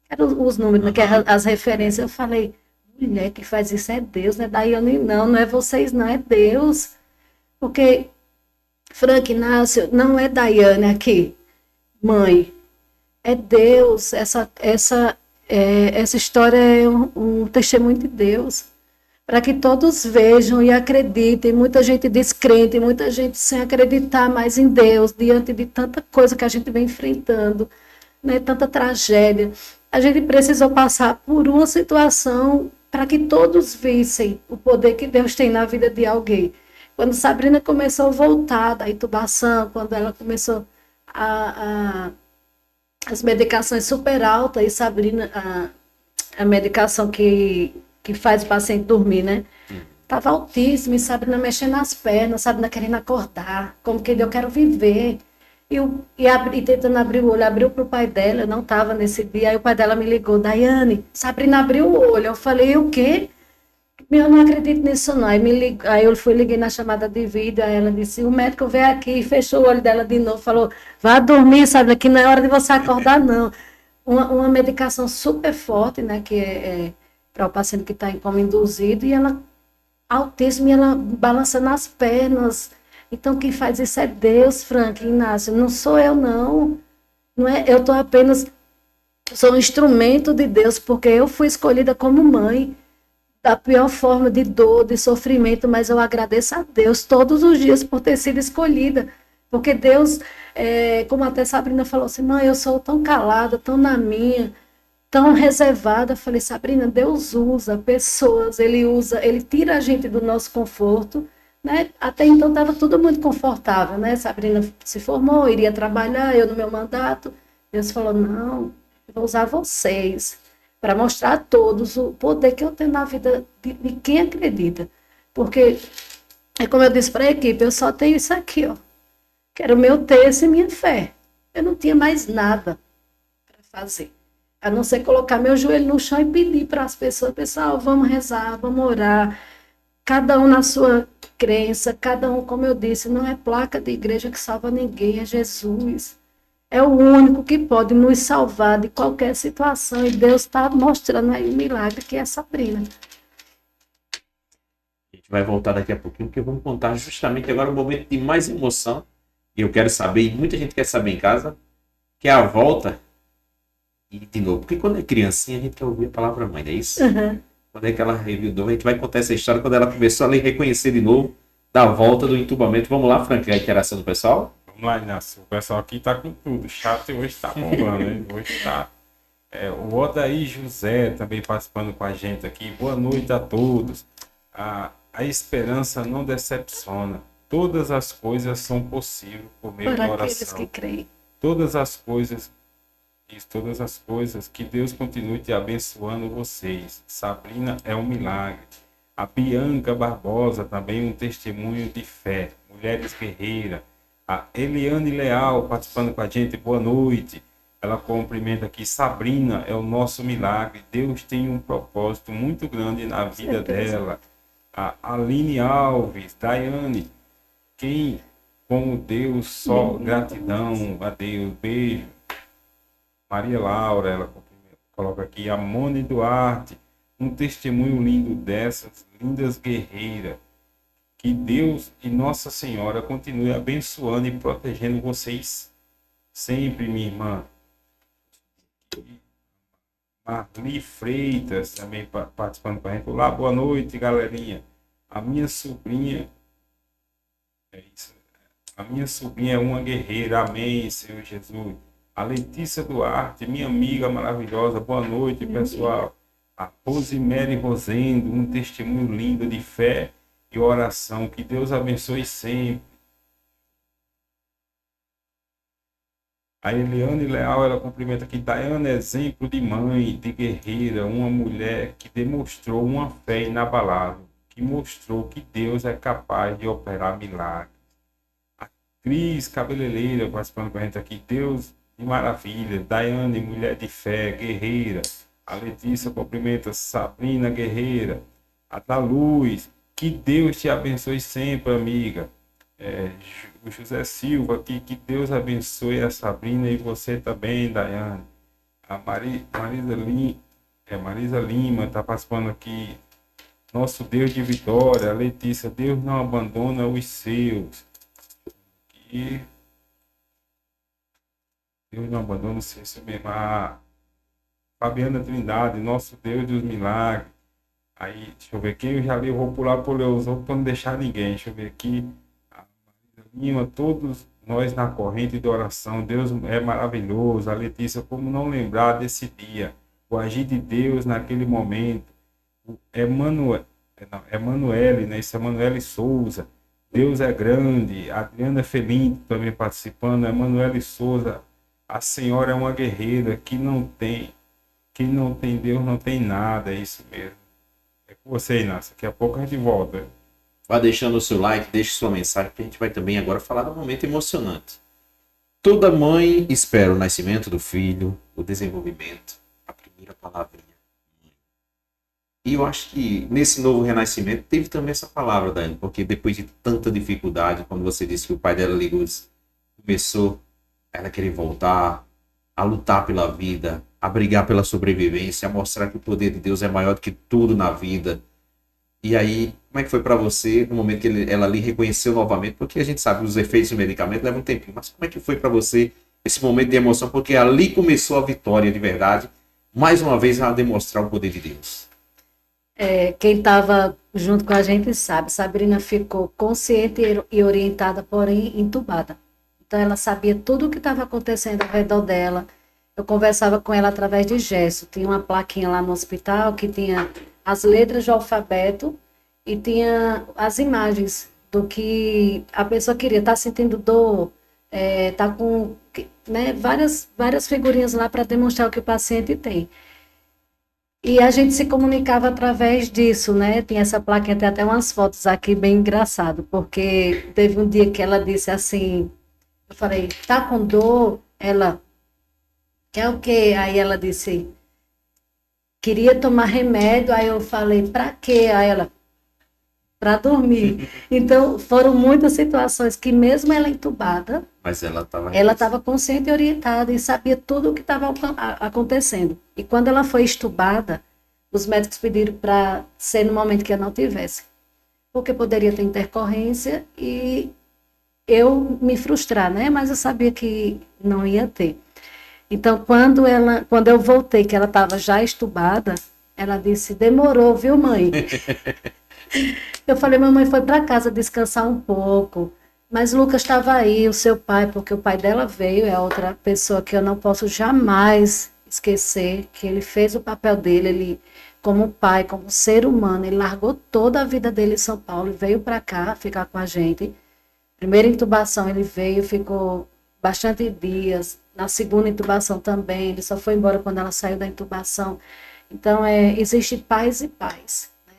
Eram os números, né, que eram as referências. Eu falei, mulher, que faz isso é Deus, não é Daiane, não é vocês, não, é Deus. Porque Frank Inácio não é Daiane aqui, mãe, é Deus. Essa história é um testemunho de Deus. Para que todos vejam e acreditem, muita gente descrente, muita gente sem acreditar mais em Deus, diante de tanta coisa que a gente vem enfrentando, né, tanta tragédia. A gente precisou passar por uma situação para que todos vissem o poder que Deus tem na vida de alguém. Quando Sabrina começou a voltar da intubação, quando ela começou as medicações super altas, e Sabrina, a medicação que faz o paciente dormir, né? Estava altíssimo, e Sabrina mexendo nas pernas, Sabrina querendo acordar, como que eu quero viver. E tentando abrir o olho, abriu para o pai dela, eu não estava nesse dia, aí o pai dela me ligou, Daiane, Sabrina abriu o olho. Eu falei, o quê? Eu não acredito nisso não. Aí eu liguei na chamada de vídeo, aí ela disse, o médico veio aqui e fechou o olho dela de novo, falou, vá dormir, Sabrina, que não é hora de você acordar não. Uma medicação super forte, né, que é para o paciente que está em coma induzido, e ela altíssima, e ela balançando as pernas. Então, quem faz isso é Deus, Frank Inácio, não sou eu, não. Não é, eu estou apenas, sou um instrumento de Deus, porque eu fui escolhida como mãe, da pior forma de dor, de sofrimento, mas eu agradeço a Deus todos os dias por ter sido escolhida, porque Deus, como até Sabrina falou assim, mãe, eu sou tão calada, tão na minha, tão reservada. Eu falei, Sabrina, Deus usa pessoas, ele tira a gente do nosso conforto, né? Até então estava tudo muito confortável, né? Sabrina se formou, iria trabalhar, eu no meu mandato. Deus falou, não, eu vou usar vocês para mostrar a todos o poder que eu tenho na vida de quem acredita. Porque, é como eu disse para a equipe, eu só tenho isso aqui, ó, que era o meu texto e minha fé. Eu não tinha mais nada para fazer, a não ser colocar meu joelho no chão e pedir para as pessoas, pessoal, vamos rezar, vamos orar, cada um na sua crença, cada um, como eu disse, não é placa de igreja que salva ninguém, é Jesus. É o único que pode nos salvar de qualquer situação, e Deus está mostrando aí o milagre que é Sabrina. A gente vai voltar daqui a pouquinho, porque vamos contar justamente agora um momento de mais emoção, e eu quero saber, e muita gente quer saber em casa, que é a volta. E, de novo, porque quando é criancinha, a gente quer ouvir a palavra mãe, não é isso? Uhum. Quando é que ela revidou, a gente vai contar essa história quando ela começou a reconhecer de novo da volta do entubamento. Vamos lá, Frank, a interação do pessoal? Vamos lá, Inácio. O pessoal aqui tá com tudo. O chat hoje tá bombando, hein? Hoje tá. O Odaí José também participando com a gente aqui. Boa noite a todos. A esperança não decepciona. Todas as coisas são possíveis por meio da oração. Aqueles que creem. Todas as coisas que Deus continue te abençoando vocês. Sabrina é um milagre. A Bianca Barbosa também um testemunho de fé. Mulheres guerreiras. A Eliane Leal participando com a gente. Boa noite. Ela cumprimenta aqui. Sabrina é o nosso milagre. Deus tem um propósito muito grande na vida dela. A Aline Alves. Daiane. Quem como Deus só gratidão a Deus. Beijo. Maria Laura, ela coloca aqui, a Mone Duarte, um testemunho lindo dessas lindas guerreiras. Que Deus e Nossa Senhora continue abençoando e protegendo vocês sempre, minha irmã. Marli Freitas também participando com a gente. Olá, boa noite, galerinha. A minha sobrinha é uma guerreira, amém, Senhor Jesus. A Letícia Duarte, minha amiga maravilhosa, boa noite, pessoal. A Rosemary Rosendo, um testemunho lindo de fé e oração. Que Deus abençoe sempre. A Eliane Leal, ela cumprimenta aqui. Daiane é exemplo de mãe, de guerreira, uma mulher que demonstrou uma fé inabalável, que mostrou que Deus é capaz de operar milagres. A Cris Cabeleireira, participando com a gente aqui. Deus de maravilha. Daiane, mulher de fé, guerreira. A Letícia cumprimenta Sabrina, guerreira. A da Luz. Que Deus te abençoe sempre, amiga. O José Silva aqui, que Deus abençoe a Sabrina e você também, Daiane. A Marisa Lima está participando aqui. Nosso Deus de vitória. A Letícia, Deus não abandona os seus. E Deus não abandona os seus. Isso mesmo. A Fabiana Trindade, nosso Deus dos milagres. Aí, deixa eu ver quem eu já li, eu vou pular por os outros para não deixar ninguém. Deixa eu ver aqui. Lima, todos nós na corrente de oração, Deus é maravilhoso. A Letícia, como não lembrar desse dia, o agir de Deus naquele momento. O Emanuele, né? Isso é Emanuele Souza, Deus é grande. A Adriana Felin também participando. Emanuele Souza, a senhora é uma guerreira que não tem Deus, não tem nada. É isso mesmo. É com você, Inácio. Daqui a pouco a gente volta. Vá deixando o seu like, deixe sua mensagem, que a gente vai também agora falar de um momento emocionante. Toda mãe espera o nascimento do filho, o desenvolvimento, a primeira palavrinha. Mãe. E eu acho que nesse novo renascimento teve também essa palavra, Dani, porque depois de tanta dificuldade, quando você disse que o pai dela ligou, começou ela a querer voltar, a lutar pela vida, a brigar pela sobrevivência, a mostrar que o poder de Deus é maior do que tudo na vida. E aí, como é que foi para você no momento que ela ali reconheceu novamente? Porque a gente sabe que os efeitos do medicamento levam um tempinho. Mas como é que foi para você esse momento de emoção? Porque ali começou a vitória de verdade. Mais uma vez, a demonstrar o poder de Deus. Quem estava junto com a gente sabe, Sabrina ficou consciente e orientada, porém entubada. Então ela sabia tudo o que estava acontecendo ao redor dela. Eu conversava com ela através de gesto. Tinha uma plaquinha lá no hospital que tinha as letras do alfabeto e tinha as imagens do que a pessoa queria. Está sentindo dor, está com, né, várias figurinhas lá para demonstrar o que o paciente tem. E a gente se comunicava através disso, né? Tinha essa plaquinha, tem até umas fotos aqui bem engraçado, porque teve um dia que ela disse assim, eu falei, tá com dor? Ela, quer o quê? Aí ela disse, queria tomar remédio. Aí eu falei, pra quê? Aí ela, pra dormir. Então, foram muitas situações que mesmo ela entubada, Mas ela estava consciente e orientada e sabia tudo o que estava acontecendo. E quando ela foi entubada, os médicos pediram para ser no momento que ela não tivesse. Porque poderia ter intercorrência e eu me frustrar, né? Mas eu sabia que não ia ter. Então, quando eu voltei, que ela estava já entubada, ela disse, demorou, viu, mãe? Eu falei, mamãe foi para casa descansar um pouco. Mas Lucas estava aí, o seu pai, porque o pai dela veio, é outra pessoa que eu não posso jamais esquecer, que ele fez o papel dele, ele, como pai, como ser humano, ele largou toda a vida dele em São Paulo e veio para cá ficar com a gente. Primeira intubação ele veio, ficou bastante dias. Na segunda intubação também, ele só foi embora quando ela saiu da intubação. Então, existe pais e pais, né?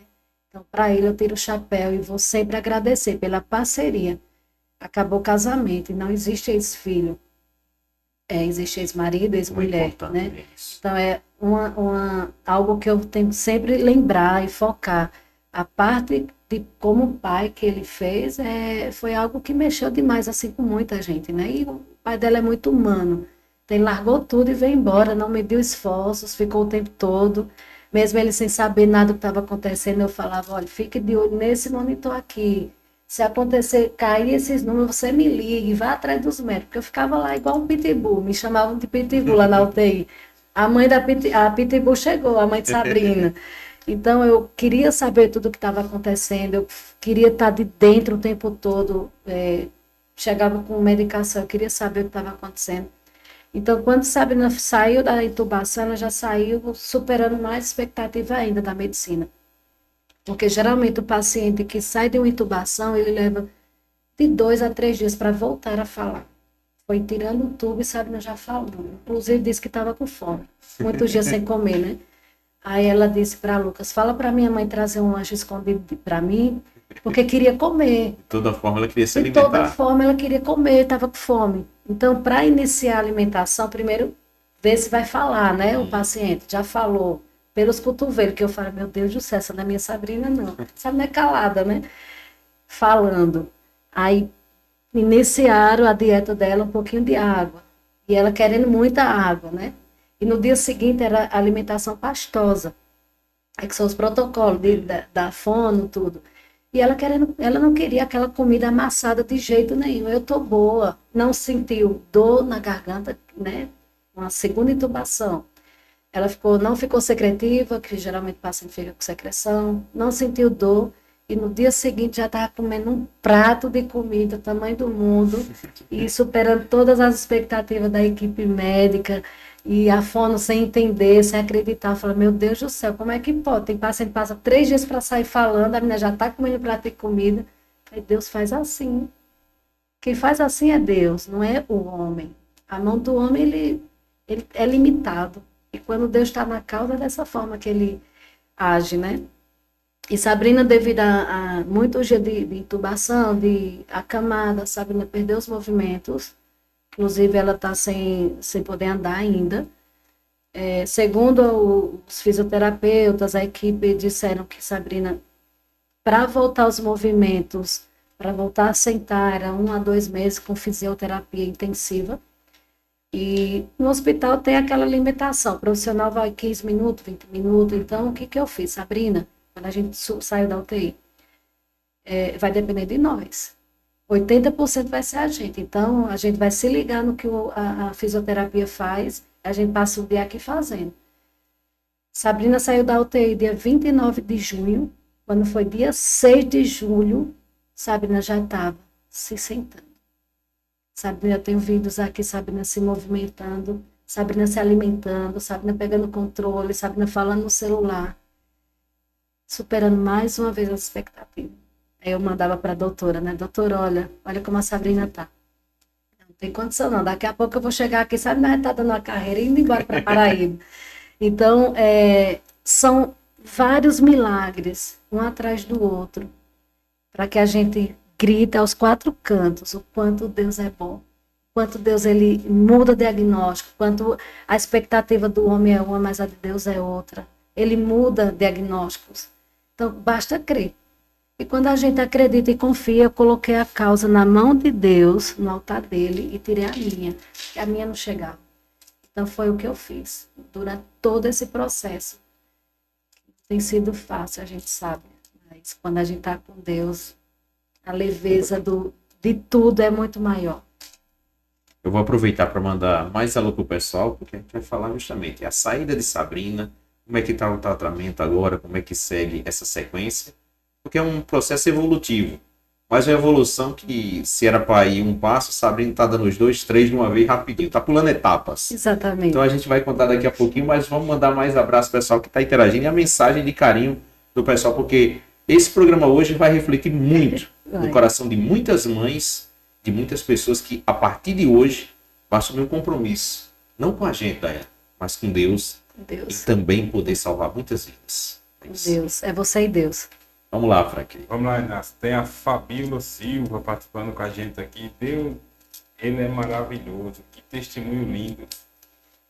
Então, para ele eu tiro o chapéu e vou sempre agradecer pela parceria. Acabou o casamento e não existe ex-filho. Existe ex-marido, ex-mulher, né? Então, é algo que eu tenho que sempre lembrar e focar. A parte de como pai que ele fez foi algo que mexeu demais, assim, com muita gente, né? E o pai dela é muito humano. Então, ele largou tudo e veio embora, não mediu esforços, ficou o tempo todo. Mesmo ele sem saber nada do que estava acontecendo, eu falava, olha, fique de olho nesse monitor aqui. Se acontecer, cair esses números, você me ligue, vá atrás dos médicos. Porque eu ficava lá igual um pitbull, me chamavam de pitbull lá na UTI. A mãe a pitbull chegou, a mãe de Sabrina. Então, eu queria saber tudo o que estava acontecendo, eu queria estar de dentro o tempo todo, chegava com medicação, eu queria saber o que estava acontecendo. Então, quando Sabrina saiu da intubação, ela já saiu superando mais expectativa ainda da medicina. Porque, geralmente, o paciente que sai de uma intubação, ele leva de 2 a 3 dias para voltar a falar. Foi tirando o tubo e Sabrina já falando. Inclusive disse que estava com fome. Muitos dias sem comer, né? Aí ela disse para Lucas, fala para minha mãe trazer um lanche escondido para mim, porque queria comer. De toda forma, ela queria se De toda alimentar. forma, ela queria comer, estava com fome. Então, para iniciar a alimentação, primeiro, ver se vai falar, né? O paciente já falou pelos cotovelos, que eu falo, meu Deus do céu, essa não é minha Sabrina, não. Sabrina é calada, né? Falando. Aí, iniciaram a dieta dela um pouquinho de água. E ela querendo muita água, né? E no dia seguinte era alimentação pastosa. É que são os protocolos da fono, tudo. E ela não queria aquela comida amassada de jeito nenhum. Eu tô boa. Não sentiu dor na garganta, né? Uma segunda intubação. Ela não ficou secretiva, que geralmente o paciente fica com secreção. Não sentiu dor. E no dia seguinte já estava comendo um prato de comida, tamanho do mundo, e superando todas as expectativas da equipe médica. E a fono sem entender, sem acreditar, falou, meu Deus do céu, como é que pode? Tem paciente que passa 3 dias para sair falando, a menina já está comendo prato de comida. Aí Deus faz assim. Quem faz assim é Deus, não é o homem. A mão do homem, ele é limitado. E quando Deus está na causa, é dessa forma que ele age, né? E Sabrina, devido a muitos dias de intubação, de acamada, Sabrina perdeu os movimentos. Inclusive, ela está sem poder andar ainda. Segundo os fisioterapeutas, a equipe disseram que Sabrina, para voltar aos movimentos, para voltar a sentar, era 1 a 2 meses com fisioterapia intensiva. E no hospital tem aquela limitação. O profissional vai 15 minutos, 20 minutos. Então, o que eu fiz, Sabrina? Quando a gente saiu da UTI, vai depender de nós. 80% vai ser a gente. Então, a gente vai se ligar no que a fisioterapia faz, a gente passa o dia aqui fazendo. Sabrina saiu da UTI dia 29 de junho, quando foi dia 6 de julho, Sabrina já estava se sentando. Sabrina, eu tenho vídeos aqui, Sabrina se movimentando, Sabrina se alimentando, Sabrina pegando controle, Sabrina falando no celular, superando mais uma vez as expectativas. Aí eu mandava para a doutora, né? Doutora, olha como a Sabrina tá. Não tem condição não, daqui a pouco eu vou chegar aqui, Sabrina está dando uma carreira e indo embora para Paraíba. Então, são vários milagres, um atrás do outro, para que a gente grite aos 4 cantos o quanto Deus é bom, o quanto Deus ele muda o diagnóstico, quanto a expectativa do homem é uma, mas a de Deus é outra. Ele muda diagnósticos. Então, basta crer. E quando a gente acredita e confia, eu coloquei a causa na mão de Deus, no altar dele, e tirei a minha, que a minha não chegava. Então, foi o que eu fiz durante todo esse processo. Tem sido fácil, a gente sabe. Mas quando a gente está com Deus, a leveza de tudo é muito maior. Eu vou aproveitar para mandar mais alô pro pessoal, porque a gente vai falar justamente a saída de Sabrina, como é que está o tratamento agora, como é que segue essa sequência, porque é um processo evolutivo, mas é uma evolução que, se era para ir um passo, Sabrina está dando os 2, 3 de uma vez rapidinho, está pulando etapas. Exatamente. Então a gente vai contar daqui a pouquinho, mas vamos mandar mais abraço ao pessoal que está interagindo e a mensagem de carinho do pessoal, porque esse programa hoje vai refletir muito no coração de muitas mães, de muitas pessoas que, a partir de hoje, vão assumir um compromisso, não com a gente, Dayane, mas com Deus, e também poder salvar muitas vidas. Deus, é você e Deus. Vamos lá, Franklin. Vamos lá, Inácio. Tem a Fabíola Silva participando com a gente aqui. Deus, ele é maravilhoso. Que testemunho lindo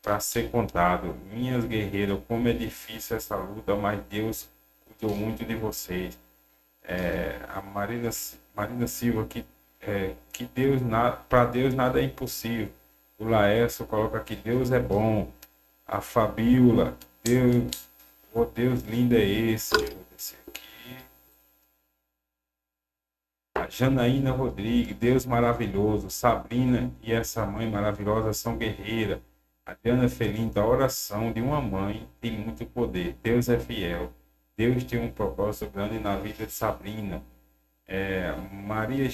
para ser contado. Minhas guerreiras, como é difícil essa luta, mas Deus cuidou muito de vocês. A Marina Silva, que Deus, para Deus nada é impossível. O Laércio coloca aqui, Deus é bom. A Fabíola, Deus lindo é esse. Deixa eu descer aqui. A Janaína Rodrigues, Deus maravilhoso. Sabrina e essa mãe maravilhosa são guerreiras. A Diana Felino, da oração de uma mãe tem muito poder. Deus é fiel. Deus tem um propósito grande na vida de Sabrina. Maria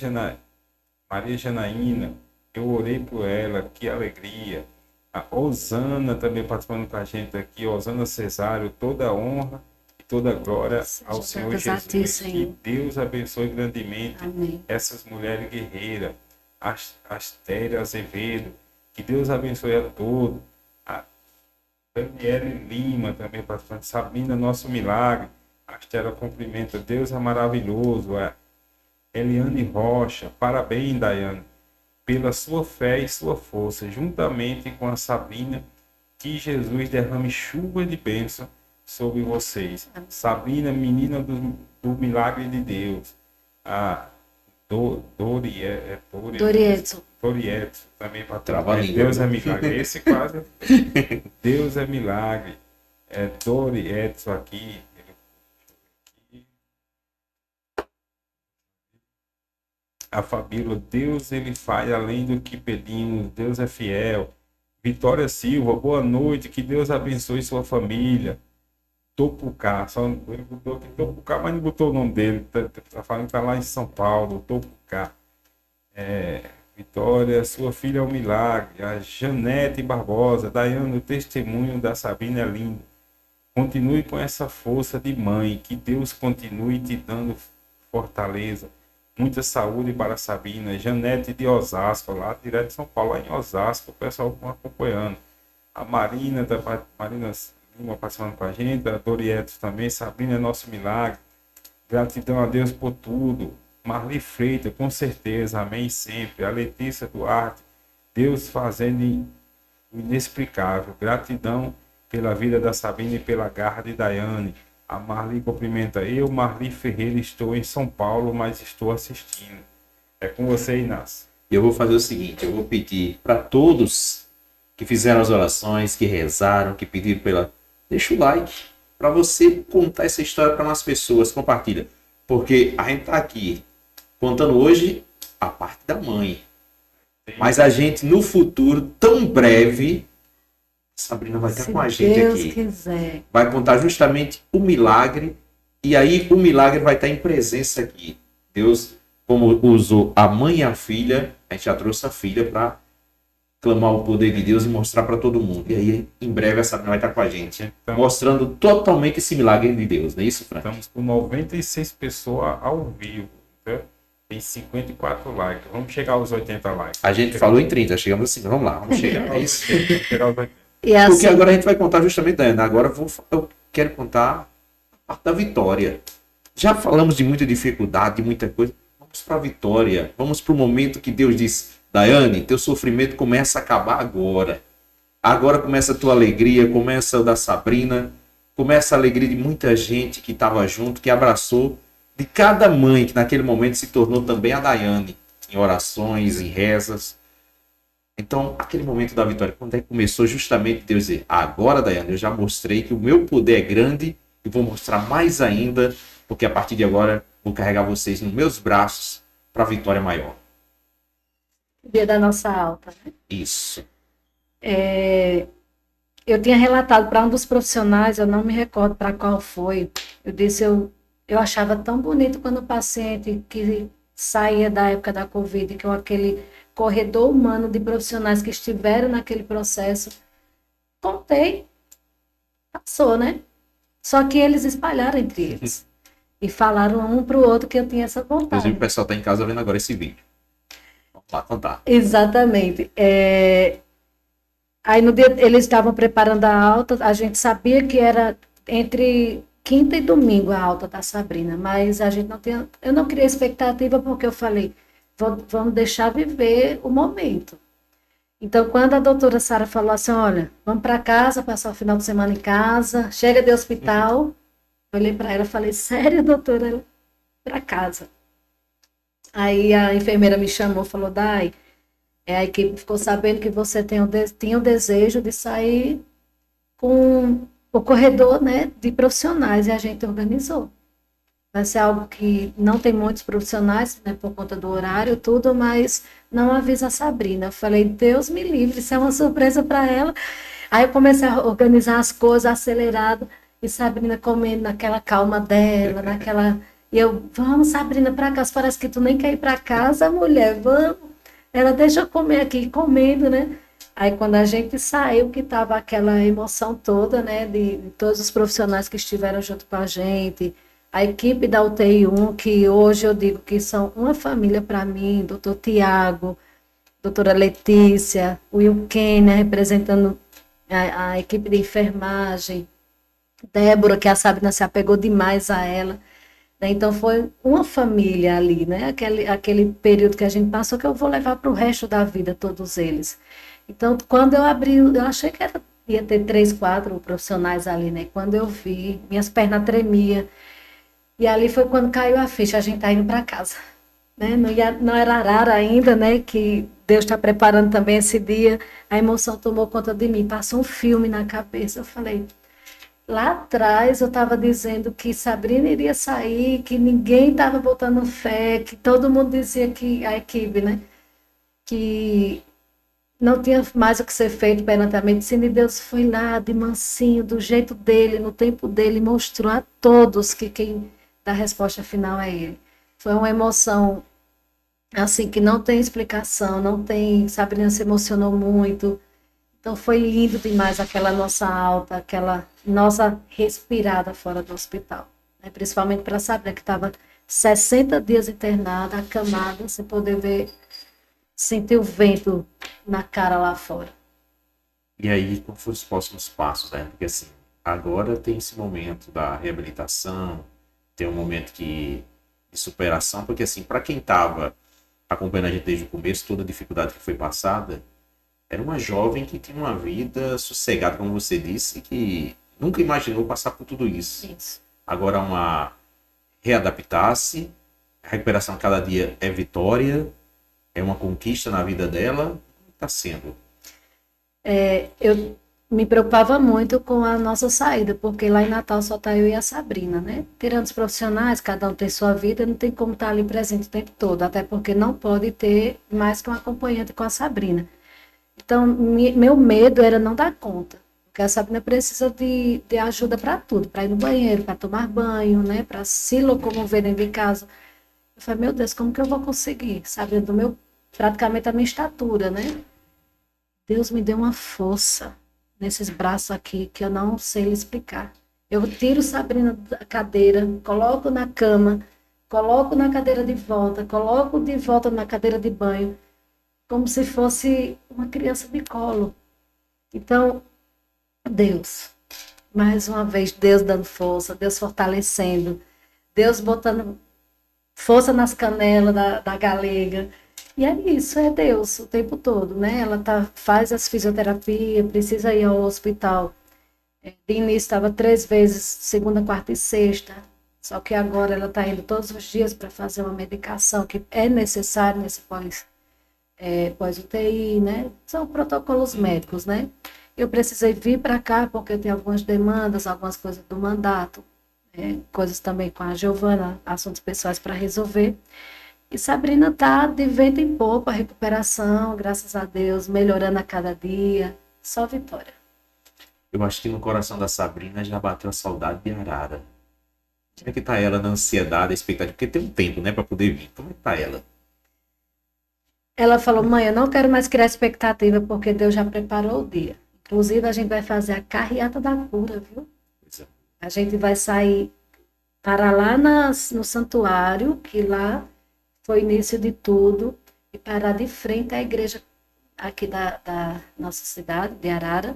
Janaína, eu orei por ela, que alegria. A Osana também participando com a gente aqui, Osana Cesário, toda a honra e toda a glória ao Senhor Jesus. Que Deus abençoe grandemente essas mulheres guerreiras. Astéria Azevedo, que Deus abençoe a todos. A Daniele Lima também, participante. Sabrina Nosso Milagre. Astéria cumprimenta, Deus é maravilhoso. Eliane Rocha, parabéns, Daiane, pela sua fé e sua força, juntamente com a Sabrina, que Jesus derrame chuva de bênção sobre vocês. Sabrina, menina do milagre de Deus. A Dorietson. Dorietson, também para Trava-língua. Deus é milagre. Esse quase. Deus é milagre. Dorietson aqui. A Fabíola, Deus ele faz além do que pedimos, Deus é fiel. Vitória Silva, boa noite, que Deus abençoe sua família. Topucá, só ele botou aqui Topucá, mas não botou o nome dele, tá falando que tá lá em São Paulo, Topucá. Vitória, sua filha é um milagre. A Janete Barbosa, Daiane, o testemunho da Sabrina é lindo. Continue com essa força de mãe, que Deus continue te dando fortaleza. Muita saúde para a Sabrina. Janete de Osasco, lá direto de São Paulo, lá em Osasco, o pessoal acompanhando. A Marina Lima passando com a gente, a Dorietos também. Sabrina é nosso milagre. Gratidão a Deus por tudo. Marli Freitas, com certeza, amém sempre. A Letícia Duarte, Deus fazendo o inexplicável. Gratidão pela vida da Sabrina e pela garra de Daiane. A Marli cumprimenta. Eu, Marli Ferreira, estou em São Paulo, mas estou assistindo. É com você, Inácio. Eu vou fazer o seguinte, eu vou pedir para todos que fizeram as orações, que rezaram, que pediram pela... Deixa o like para você contar essa história para mais pessoas, compartilha. Porque a gente está aqui contando hoje a parte da mãe. Mas a gente, no futuro, tão breve, Sabrina vai estar com a gente Deus aqui. Quiser. Vai contar justamente o milagre. E aí o milagre vai estar em presença aqui. Deus, como usou a mãe e a filha, a gente já trouxe a filha para clamar o poder de Deus e mostrar para todo mundo. E aí, em breve, a Sabrina vai estar com a gente, Então, mostrando totalmente esse milagre de Deus. Não é isso, Frank? estamos com 96 pessoas ao vivo. Tá? Tem 54 likes. Vamos chegar aos 80 likes. A gente falou em 30, chegamos assim, vamos lá, vamos chegar. É isso. Vamos chegar aos 80. E assim, Porque agora a gente vai contar justamente, Daiane, agora eu quero contar a parte da vitória. Já falamos de muita dificuldade, de muita coisa. Vamos para a vitória. Vamos para o momento que Deus diz, Daiane, teu sofrimento começa a acabar agora. Agora começa a tua alegria, começa o da Sabrina, começa a alegria de muita gente que estava junto, que abraçou, de cada mãe que naquele momento se tornou também a Daiane, em orações, em rezas. Então, aquele momento da vitória, quando é que começou justamente Deus dizer, agora, Daiane, eu já mostrei que o meu poder é grande e vou mostrar mais ainda, porque a partir de agora vou carregar vocês nos meus braços para a vitória maior. dia da nossa alta, né? Isso. Eu tinha relatado para um dos profissionais, eu não me recordo para qual foi. Eu disse, eu achava tão bonito quando o paciente que saía da época da Covid, que é aquele corredor humano de profissionais que estiveram naquele processo, contei, passou, né? Só que eles espalharam entre eles. E falaram um para o outro que eu tinha essa vontade. Inclusive o pessoal está em casa vendo agora esse vídeo. Vamos lá contar. Exatamente. Aí no dia eles estavam preparando a alta, a gente sabia que era entre quinta e domingo a alta da Sabrina, mas a gente não tinha, eu não criei expectativa porque eu falei, vamos deixar viver o momento. Então, quando a doutora Sara falou assim, olha, vamos para casa, passar o final de semana em casa, chega de hospital, eu olhei para ela e falei, sério, doutora? Para casa. Aí a enfermeira me chamou e falou, Dai, a equipe ficou sabendo que você tinha o desejo de sair com o corredor, né, de profissionais, e a gente organizou. Vai ser algo que não tem muitos profissionais, né, por conta do horário, tudo, mas não avisa a Sabrina. Eu falei, Deus me livre, isso é uma surpresa para ela. Aí eu comecei a organizar as coisas acelerado, e Sabrina comendo naquela calma dela, naquela... E eu, vamos, Sabrina, para casa, parece que tu nem quer ir para casa, mulher, vamos. Ela, deixa eu comer aqui, comendo, né? Aí quando a gente saiu, que tava aquela emoção toda, né, de todos os profissionais que estiveram junto com a gente, a equipe da UTI 1, que hoje eu digo que são uma família para mim, doutor Tiago, doutora Letícia, o Will Kenner representando a equipe de enfermagem, Débora, que a Sabrina se apegou demais a ela, né? Então foi uma família ali, né? Aquele período que a gente passou que eu vou levar para o resto da vida, todos eles. Então, quando eu abri, eu achei que ia ter 3, 4 profissionais ali, né? Quando eu vi, minhas pernas tremiam. E ali foi quando caiu a ficha, a gente tá indo para casa, né? Não era Arara ainda, né? Que Deus está preparando também esse dia. A emoção tomou conta de mim, passou um filme na cabeça. Eu falei, lá atrás eu estava dizendo que Sabrina iria sair, que ninguém estava botando fé, que todo mundo dizia que a equipe, né? Que não tinha mais o que ser feito perante a medicina, e Deus foi lá de mansinho, do jeito dele, no tempo dele, mostrou a todos que quem dá a resposta final é ele. Foi uma emoção, assim, que não tem explicação, não tem, Sabrina se emocionou muito, então foi lindo demais aquela nossa alta, aquela nossa respirada fora do hospital, né? Principalmente para Sabrina, que estava 60 dias internada, acamada, sem poder ver, sentir o vento na cara lá fora. E aí, quais foram os próximos passos, né? Porque assim, agora tem esse momento da reabilitação, tem um momento de superação, porque assim, para quem estava acompanhando a gente desde o começo, toda a dificuldade que foi passada, era uma jovem que tinha uma vida sossegada, como você disse, que nunca imaginou passar por tudo isso. Isso. Agora uma readaptar-se, a recuperação cada dia é vitória, é uma conquista na vida dela, está sendo. Eu me preocupava muito com a nossa saída, porque lá em Natal só tá eu e a Sabrina, né? Tirando os profissionais, cada um tem sua vida, não tem como estar ali presente o tempo todo, até porque não pode ter mais que um acompanhante com a Sabrina. Então, meu medo era não dar conta, porque a Sabrina precisa de ajuda para tudo, para ir no banheiro, para tomar banho, né? Para se locomover dentro de casa. Eu falei, meu Deus, como que eu vou conseguir? Sabrina, praticamente a minha estatura, né? Deus me deu uma força nesses braços aqui que eu não sei lhe explicar. Eu tiro Sabrina da cadeira, coloco na cama, coloco na cadeira de volta, coloco de volta na cadeira de banho, como se fosse uma criança de colo. Então, Deus, mais uma vez, Deus dando força, Deus fortalecendo, Deus botando força nas canelas da galega. E é isso, é Deus o tempo todo, né? Ela faz as fisioterapia, precisa ir ao hospital. De início estava 3 vezes, segunda, quarta e sexta. Só que agora ela está indo todos os dias para fazer uma medicação que é necessária nesse pós-UTI, né? São protocolos médicos, né? Eu precisei vir para cá porque eu tenho algumas demandas, algumas coisas do mandato, coisas também com a Giovana, assuntos pessoais para resolver. E Sabrina está de vento em popa, recuperação, graças a Deus, melhorando a cada dia, só vitória. Eu acho que no coração da Sabrina já bateu a saudade de Arara. Como é que tá ela na ansiedade, a expectativa? Porque tem um tempo, né, para poder vir. Como é que tá ela? Ela falou, mãe, eu não quero mais criar expectativa, porque Deus já preparou o dia. Inclusive, a gente vai fazer a carreata da cura, viu? Pois é. A gente vai sair para lá no santuário, que lá foi o início de tudo, e parar de frente à igreja aqui da nossa cidade, de Arara.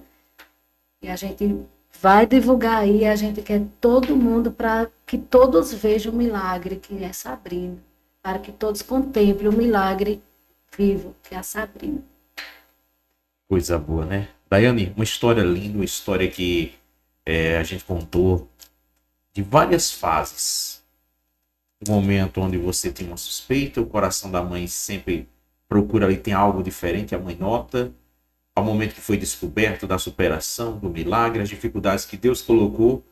E a gente vai divulgar aí, a gente quer todo mundo para que todos vejam o milagre que é Sabrina, para que todos contemplem o milagre vivo que é a Sabrina. Coisa boa, né? Daiane, uma história linda, uma história que a gente contou de várias fases. O momento onde você tem uma suspeita, o coração da mãe sempre procura ali, tem algo diferente, a mãe nota. Ao momento que foi descoberto da superação, do milagre, as dificuldades que Deus colocou,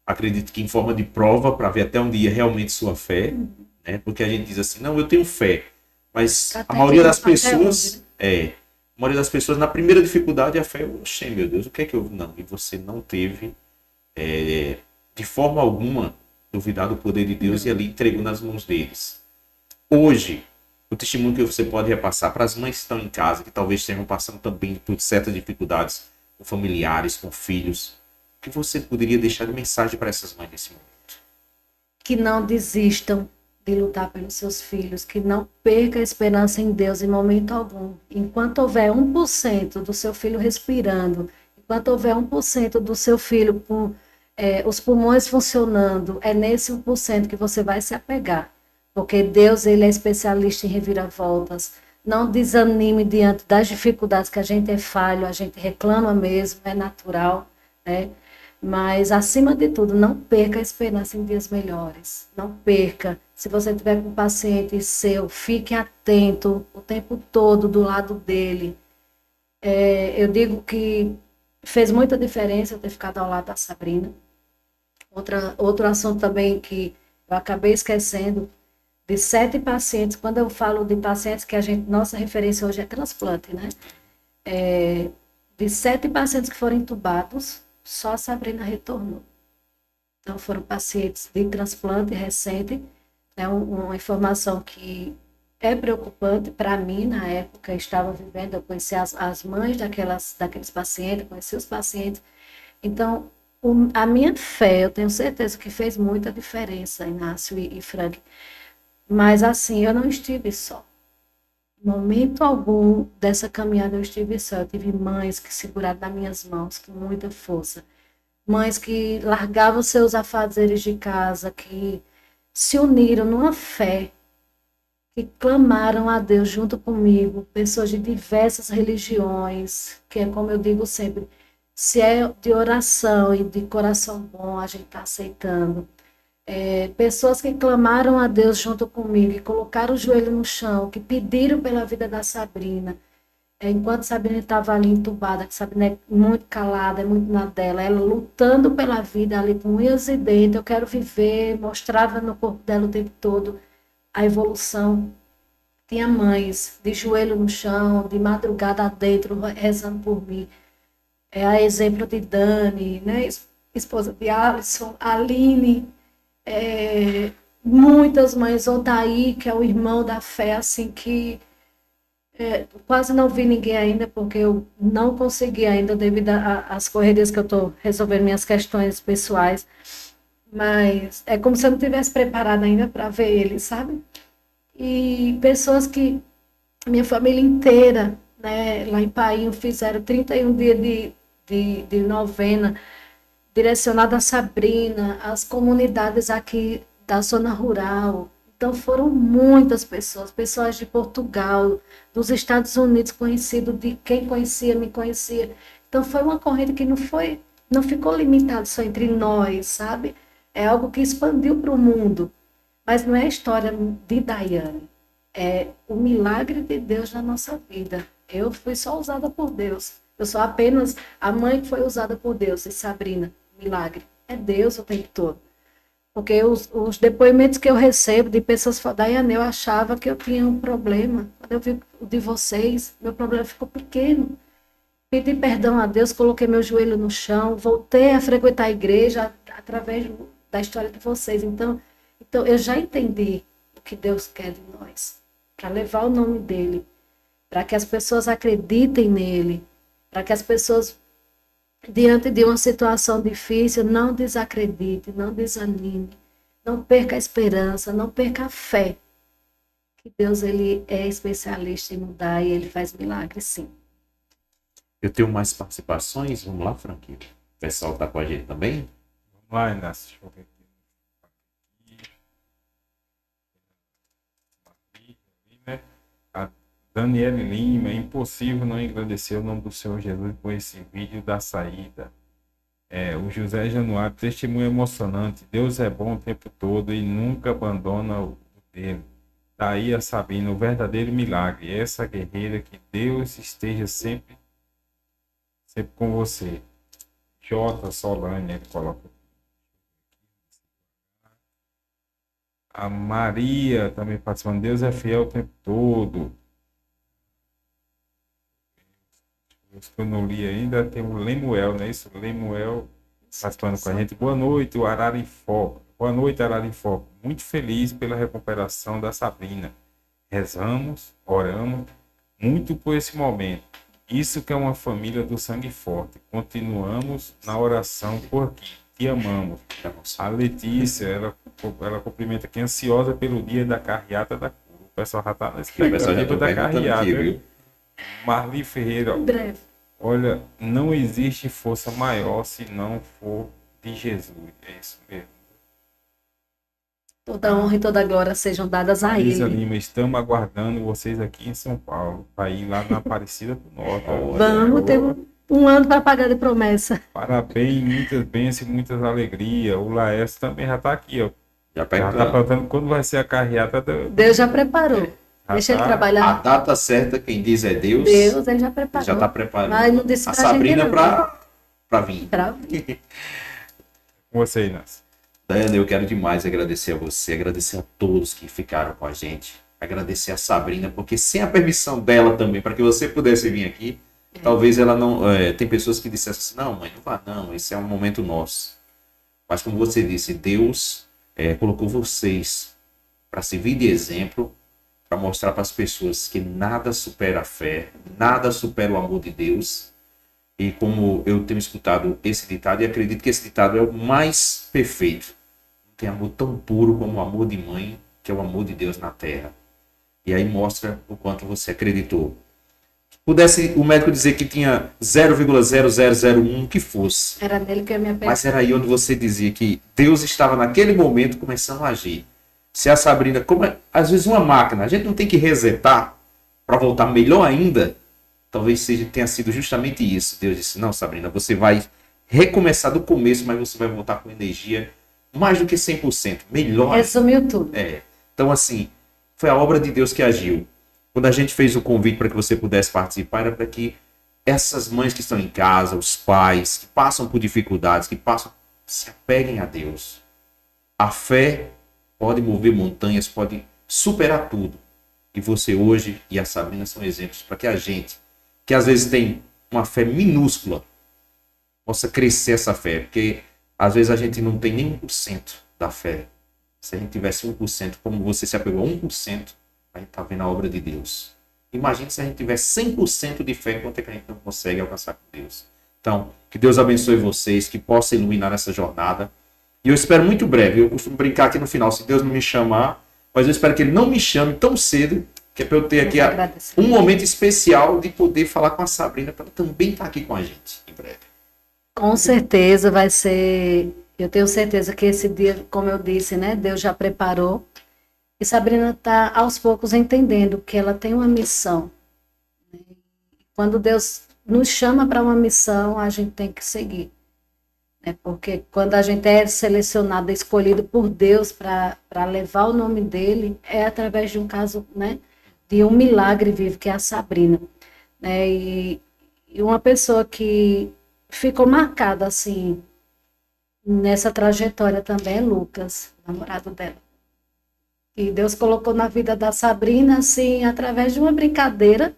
acredito que em forma de prova, para ver até onde ia realmente sua fé, né? Porque a gente diz assim, não, eu tenho fé, mas a maioria das pessoas, a maioria das pessoas, na primeira dificuldade, a fé, oxe, meu Deus, o que é que eu... Não, e você não teve, de forma alguma, duvidar do poder de Deus e ali entregou nas mãos deles. Hoje, o testemunho que você pode repassar para as mães que estão em casa, que talvez estejam passando também por certas dificuldades com familiares, com filhos, o que você poderia deixar de mensagem para essas mães nesse momento? Que não desistam de lutar pelos seus filhos, que não perca a esperança em Deus em momento algum. Enquanto houver 1% do seu filho respirando, enquanto houver 1% do seu filho com os pulmões funcionando, é nesse 1% que você vai se apegar. Porque Deus, ele é especialista em reviravoltas. Não desanime diante das dificuldades, que a gente é falho, a gente reclama mesmo, é natural, né? Mas, acima de tudo, não perca a esperança em dias melhores. Não perca. Se você tiver com um paciente seu, fique atento o tempo todo do lado dele. Eu digo que fez muita diferença eu ter ficado ao lado da Sabrina. Outro assunto também que eu acabei esquecendo, de 7 pacientes, quando eu falo de pacientes que nossa referência hoje é transplante, né? De 7 pacientes que foram entubados, só a Sabrina retornou. Então, foram pacientes de transplante recente, né? Uma informação que é preocupante para mim, na época, eu estava vivendo, eu conheci as mães daqueles pacientes, conheci os pacientes. Então, a minha fé, eu tenho certeza que fez muita diferença, Inácio e Frank. Mas, assim, eu não estive só. Em momento algum dessa caminhada eu estive só. Eu tive mães que seguraram nas minhas mãos com muita força. Mães que largavam seus afazeres de casa, que se uniram numa fé, que clamaram a Deus junto comigo. Pessoas de diversas religiões, que é como eu digo sempre, se é de oração e de coração bom, a gente está aceitando. Pessoas que clamaram a Deus junto comigo, que colocaram o joelho no chão, que pediram pela vida da Sabrina. Enquanto Sabrina estava ali entubada, que Sabrina é muito calada, é muito na dela, ela lutando pela vida ali com unhas e dentes, eu quero viver, mostrava no corpo dela o tempo todo a evolução. Tinha mães de joelho no chão, de madrugada dentro, rezando por mim. A exemplo de Dani, né? Esposa de Alisson, Aline, muitas mães, Odaí, que é o irmão da fé, assim, que quase não vi ninguém ainda, porque eu não consegui ainda, devido às correrias que eu estou resolvendo minhas questões pessoais, mas é como se eu não tivesse preparada ainda para ver ele, sabe? E pessoas que, minha família inteira, né, lá em Painho, fizeram 31 dias de novena, direcionada a Sabrina, as comunidades aqui da zona rural. Então foram muitas pessoas, pessoas de Portugal, dos Estados Unidos, conhecido de quem conhecia, me conhecia. Então foi uma corrente que não ficou limitado só entre nós, sabe? É algo que expandiu para o mundo. Mas não é a história de Daiane, é o milagre de Deus na nossa vida. Eu fui só usada por Deus. Eu sou apenas a mãe que foi usada por Deus. E Sabrina, milagre. É Deus o tempo todo. Porque os depoimentos que eu recebo de pessoas falam, Daiane, eu achava que eu tinha um problema. Quando eu vi o de vocês, meu problema ficou pequeno. Pedi perdão a Deus, coloquei meu joelho no chão, voltei a frequentar a igreja através da história de vocês. Então eu já entendi o que Deus quer de nós. Para levar o nome dele. Para que as pessoas acreditem nele. Para que as pessoas, diante de uma situação difícil, não desacredite, não desanime, não perca a esperança, não perca a fé. Que Deus, ele é especialista em mudar e ele faz milagres, sim. Eu tenho mais participações? Vamos lá, Franquinho. O pessoal está com a gente também? Vamos lá, Inácio. Deixa eu ver aqui. Né? A Daniele Lima, é impossível não agradecer o nome do Senhor Jesus por esse vídeo da saída. O José Januário, testemunho emocionante. Deus é bom o tempo todo e nunca abandona o dele. Daí a Sabrina, o verdadeiro milagre. Essa guerreira, que Deus esteja sempre com você. J. Solane, ele coloca. A Maria também participando. Deus é fiel o tempo todo. Os que eu não li ainda, tem o Lemuel, não é isso? Lemuel participando com a gente. Boa noite, o Ararifoca. Boa noite, Ararifoca. Muito feliz pela recuperação da Sabrina. Rezamos, oramos muito por esse momento. Isso que é uma família do sangue forte. Continuamos na oração por aqui. te amamos. A Letícia, ela cumprimenta aqui, ansiosa pelo dia da carreata da cura. O pessoal já está na expectativa da carreata. Viu? Marli Ferreira, Em breve. olha, não existe força maior se não for de Jesus. É isso mesmo. Toda honra e toda glória sejam dadas a Marisa Ele. Lima, estamos aguardando vocês aqui em São Paulo, para ir lá na Aparecida do Norte. Vamos, temos um ano para pagar de promessa. Parabéns, muitas bênçãos, muitas alegrias. O Laércio também já está aqui, ó. Já Já pergunta está perguntando quando vai ser a carreata do... Deus já preparou. Deixa ele a trabalhar. data certa, quem diz é Deus. Deus, ele já preparou. Já está preparando Mas não disse a pra gente Sabrina não. para vir. Pra- Com você, Inácio. Daiane, eu quero demais agradecer a você, agradecer a todos que ficaram com a gente, agradecer a Sabrina, porque sem a permissão dela também, para que você pudesse vir aqui, talvez ela não... tem pessoas que dissessem assim, não, mãe, não vá não, esse é um momento nosso. Mas como você disse, Deus colocou vocês para servir de exemplo, para mostrar para as pessoas que nada supera a fé, nada supera o amor de Deus. E como eu tenho escutado esse ditado, e acredito que esse ditado é o mais perfeito. Não tem amor tão puro como o amor de mãe, que é o amor de Deus na terra. E aí mostra o quanto você acreditou. Pudesse o médico dizer que tinha 0,0001, que fosse. Era nele que eu me apeguei. Mas era aí onde você dizia que Deus estava naquele momento começando a agir. Se a Sabrina, às vezes uma máquina, a gente não tem que resetar para voltar melhor ainda. Talvez tenha sido justamente isso. Deus disse, não, Sabrina, você vai recomeçar do começo, mas você vai voltar com energia mais do que 100%. Melhor. Resumiu tudo. Então, assim, foi a obra de Deus que agiu. Quando a gente fez o convite para que você pudesse participar, era para que essas mães que estão em casa, os pais, que passam por dificuldades, se apeguem a Deus. A fé pode mover montanhas, pode superar tudo. E você hoje e a Sabrina são exemplos para que a gente, que às vezes tem uma fé minúscula, possa crescer essa fé. Porque às vezes a gente não tem nem 1% da fé. Se a gente tivesse 1%, como você se apegou a 1%, a gente está vendo a obra de Deus. Imagine se a gente tivesse 100% de fé, quanto é que a gente não consegue alcançar com Deus. Então, que Deus abençoe vocês, que possa iluminar essa jornada. E eu espero muito breve, eu costumo brincar aqui no final, se Deus não me chamar, mas eu espero que Ele não me chame tão cedo, que é para eu ter aqui um momento especial de poder falar com a Sabrina, para ela também estar aqui com a gente em breve. Com certeza vai ser... Eu tenho certeza que esse dia, como eu disse, né, Deus já preparou. E Sabrina está, aos poucos, entendendo que ela tem uma missão. Quando Deus nos chama para uma missão, a gente tem que seguir. Porque quando a gente é selecionado, escolhido por Deus para levar o nome dele, é através de um caso, né, de um milagre vivo, que é a Sabrina. E uma pessoa que ficou marcada assim nessa trajetória também é Lucas, namorado dela. E Deus colocou na vida da Sabrina, assim, através de uma brincadeira,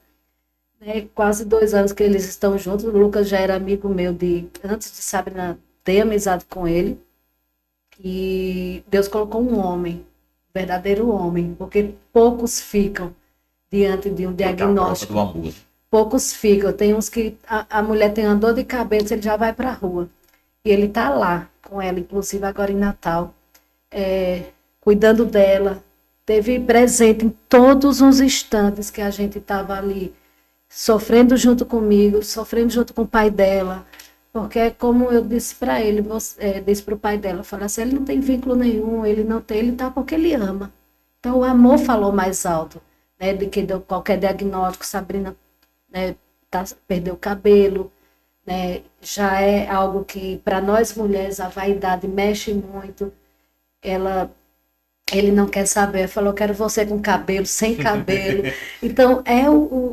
né, quase 2 anos que eles estão juntos. O Lucas já era amigo meu antes de Sabrina ter amizade com ele. E Deus colocou um homem, verdadeiro homem, porque poucos ficam diante de um diagnóstico. Do amor. Poucos ficam. Tem uns que a mulher tem uma dor de cabeça, ele já vai para a rua. E ele está lá com ela, inclusive agora em Natal, cuidando dela. Teve presente em todos os instantes que a gente estava ali, sofrendo junto comigo, sofrendo junto com o pai dela. Porque, como eu disse para ele, disse para o pai dela, eu falei assim, ele não tem vínculo nenhum, ele está porque ele ama. Então, o amor falou mais alto, né, do que qualquer diagnóstico. Sabrina, né, perdeu o cabelo, né, já é algo que, para nós mulheres, a vaidade mexe muito. Ele não quer saber, falou, quero você com cabelo, sem cabelo. Então,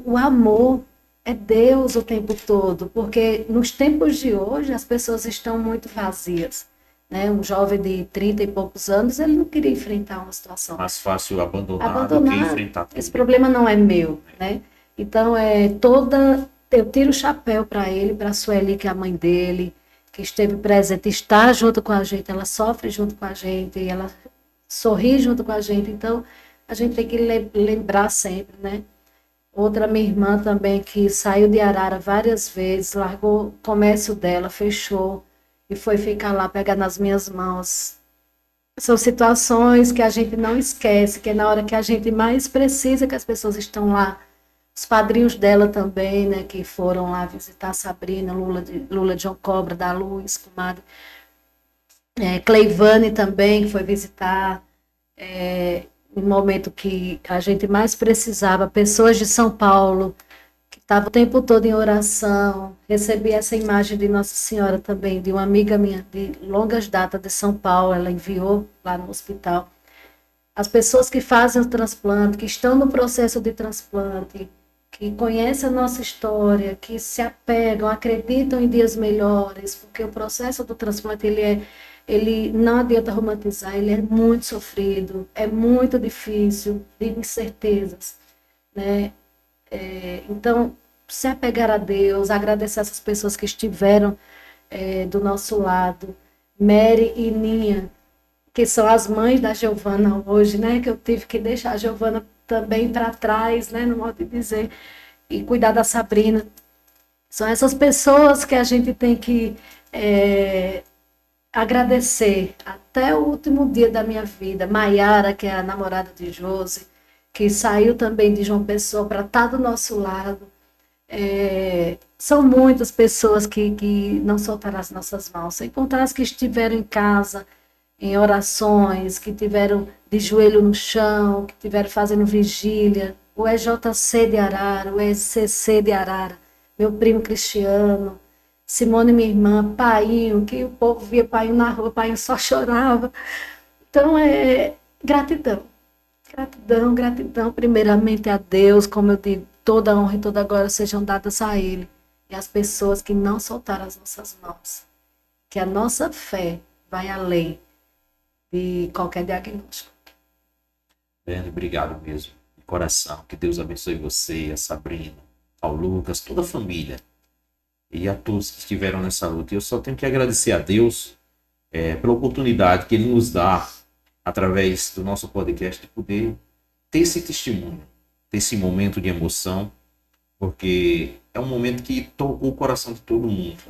o amor, é Deus o tempo todo, porque nos tempos de hoje as pessoas estão muito vazias. Né? Um jovem de 30 e poucos anos, ele não queria enfrentar uma situação. Mais fácil abandonar do que enfrentar tudo. Esse problema não é meu. Né? Então, eu tiro o chapéu para ele, para a Sueli, que é a mãe dele, que esteve presente, está junto com a gente, ela sofre junto com a gente, ela sorri junto com a gente. Então, a gente tem que lembrar sempre, né? Outra minha irmã também, que saiu de Arara várias vezes, largou o comércio dela, fechou, e que foi ficar lá, pegar nas minhas mãos. São situações que a gente não esquece, que é na hora que a gente mais precisa que as pessoas estão lá. Os padrinhos dela também, né, que foram lá visitar a Sabrina, Lula John Cobra, da Luz, comadre. Cleivane também, que foi visitar, no momento que a gente mais precisava. Pessoas de São Paulo, que estavam o tempo todo em oração. Recebi essa imagem de Nossa Senhora também, de uma amiga minha de longas datas de São Paulo, ela enviou lá no hospital. As pessoas que fazem o transplante, que estão no processo de transplante, que conhecem a nossa história, que se apegam, acreditam em dias melhores, porque o processo do transplante, ele não adianta romantizar, ele é muito sofrido, é muito difícil, de incertezas, né? Então, se apegar a Deus, agradecer essas pessoas que estiveram do nosso lado, Mary e Ninha, que são as mães da Giovana hoje, né? Que eu tive que deixar a Giovana também para trás, né? No modo de dizer, e cuidar da Sabrina. São essas pessoas que a gente tem que agradecer até o último dia da minha vida. Maiara, que é a namorada de Josi, que saiu também de João Pessoa para estar do nosso lado. São muitas pessoas que não soltaram as nossas mãos, sem contar as que estiveram em casa, em orações, que tiveram de joelho no chão, que tiveram fazendo vigília, o EJC de Arara, o ECC de Arara, meu primo Cristiano, Simone, minha irmã, Painho, que o povo via Painho na rua, Painho só chorava. Então, gratidão. Gratidão, gratidão, primeiramente a Deus, como eu digo, toda honra e toda glória sejam dadas a Ele e às pessoas que não soltaram as nossas mãos. Que a nossa fé vai além de qualquer diagnóstico. Bem, obrigado mesmo, de coração. Que Deus abençoe você, a Sabrina, ao Lucas, toda a família e a todos que estiveram nessa luta. E eu só tenho que agradecer a Deus pela oportunidade que Ele nos dá através do nosso podcast, de poder ter esse testemunho, ter esse momento de emoção, porque é um momento que tocou o coração de todo mundo.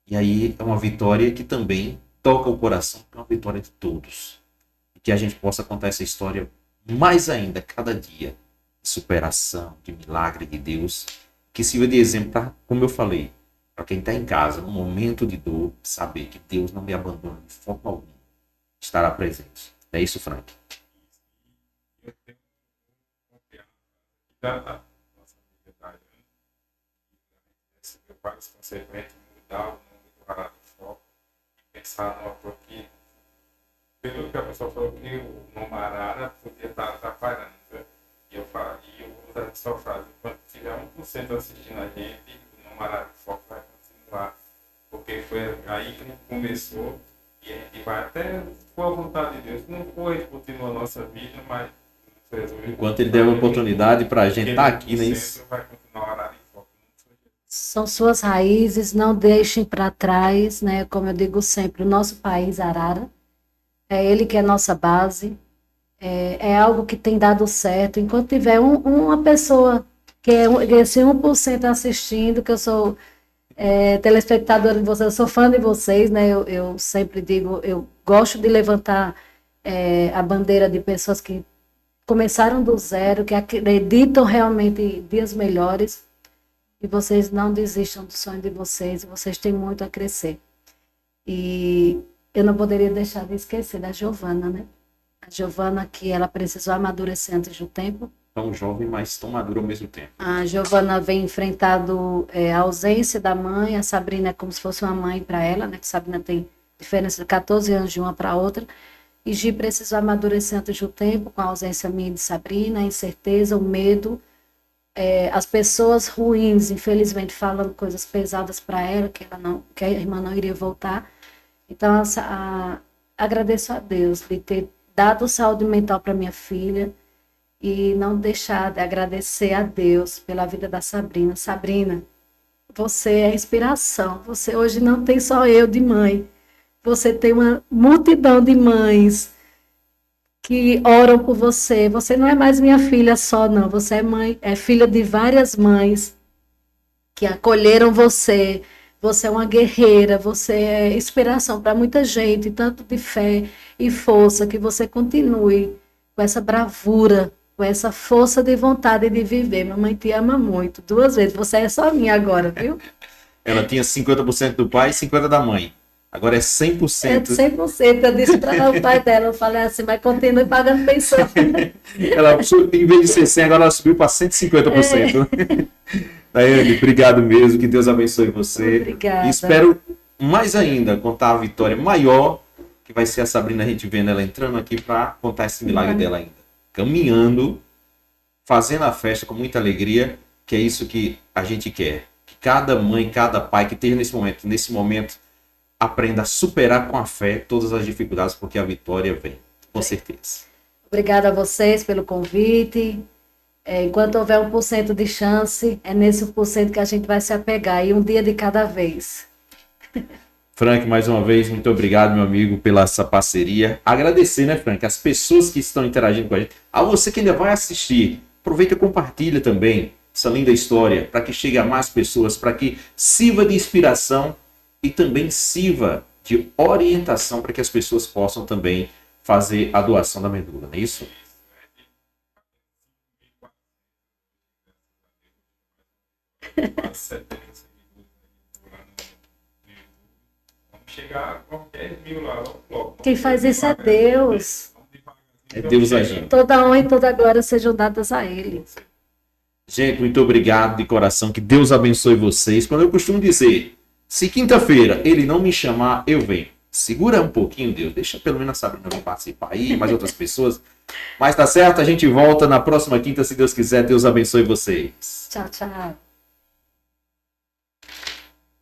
E aí é uma vitória que também toca o coração, é uma vitória de todos. E que a gente possa contar essa história mais ainda, cada dia, de superação, de milagre de Deus, que sirva de exemplo para, como eu falei, para quem está em casa, no momento de dor, saber que Deus não me abandona de forma alguma. Estará presente. É isso, Frank? Eu tenho confiança da nossa amiga Daiane, que recebeu várias consequências, mudar o nome do Arara em Foco e pensar no autor que, pelo que a pessoa falou, que o nome Arara podia estar atrapalhando. Né? E eu vou usar essa frase: quando tiver 1% assistindo a gente, o nome Arara em Foco vai continuar, porque foi aí que a gente começou. E a gente vai até com a vontade de Deus. Não foi, continua a nossa vida, mas enquanto Ele der uma oportunidade para a gente estar aqui, né? Isso vai continuar a em foco. São suas raízes, não deixem para trás, né? Como eu digo sempre, o nosso país, Arara, é ele que é nossa base, é algo que tem dado certo. Enquanto tiver uma pessoa que é esse 1% assistindo, que eu sou telespectadora de vocês, eu sou fã de vocês, né? Eu sempre digo, eu gosto de levantar a bandeira de pessoas que começaram do zero, que acreditam realmente em dias melhores, e vocês não desistam do sonho de vocês, vocês têm muito a crescer. E eu não poderia deixar de esquecer da Giovana, né? A Giovana, que ela precisou amadurecer antes do tempo. Tão jovem, mas tão madura ao mesmo tempo. A Giovana vem enfrentando a ausência da mãe, a Sabrina é como se fosse uma mãe para ela, né? Que Sabrina tem diferença de 14 anos de uma para outra. E Gi precisou amadurecer antes do tempo, com a ausência minha de Sabrina, a incerteza, o medo, as pessoas ruins, infelizmente, falando coisas pesadas para ela, que a irmã não iria voltar. Então, agradeço a Deus de ter dado saúde mental para minha filha e não deixar de agradecer a Deus pela vida da Sabrina. Sabrina, você é inspiração. Você hoje não tem só eu de mãe. Você tem uma multidão de mães que oram por você. Você não é mais minha filha só, não. Você é mãe, é filha de várias mães que acolheram você, Você é uma guerreira, você é inspiração para muita gente, tanto de fé e força, que você continue com essa bravura, com essa força de vontade de viver. Mamãe te ama muito, 2 vezes. Você é só minha agora, viu? Ela tinha 50% do pai e 50% da mãe. Agora é É 100%. 100%. Eu disse para o pai dela, eu falei assim, mas continue pagando pensão. Ela, em vez de ser 100, agora ela subiu para 150%. Daiane, obrigado mesmo. Que Deus abençoe você. Obrigada. E espero mais ainda contar a vitória maior, que vai ser a Sabrina, a gente vendo ela entrando aqui para contar esse milagre dela ainda. Caminhando, fazendo a festa com muita alegria, que é isso que a gente quer. Que cada mãe, cada pai que esteja nesse momento, aprenda a superar com a fé todas as dificuldades, porque a vitória vem, com certeza. Obrigada a vocês pelo convite. Enquanto houver 1% de chance, é nesse 1% que a gente vai se apegar, e um dia de cada vez. Frank, mais uma vez, muito obrigado, meu amigo, pela essa parceria. Agradecer, né, Frank, as pessoas que estão interagindo com a gente. A você que ainda vai assistir, aproveita e compartilha também essa linda história, para que chegue a mais pessoas, para que sirva de inspiração e também sirva de orientação para que as pessoas possam também fazer a doação da medula, não é isso? Vamos chegar a qualquer 1000 lá logo. Quem faz isso é Deus. É Deus agindo. Toda honra e toda glória sejam dadas a Ele. Gente, muito obrigado de coração, que Deus abençoe vocês. Quando eu costumo dizer, se quinta-feira ele não me chamar, eu venho. Segura um pouquinho, Deus, deixa pelo menos a Sabrina vir participar aí, mais outras pessoas. Mas tá certo, a gente volta na próxima quinta, se Deus quiser. Deus abençoe vocês. Tchau, tchau.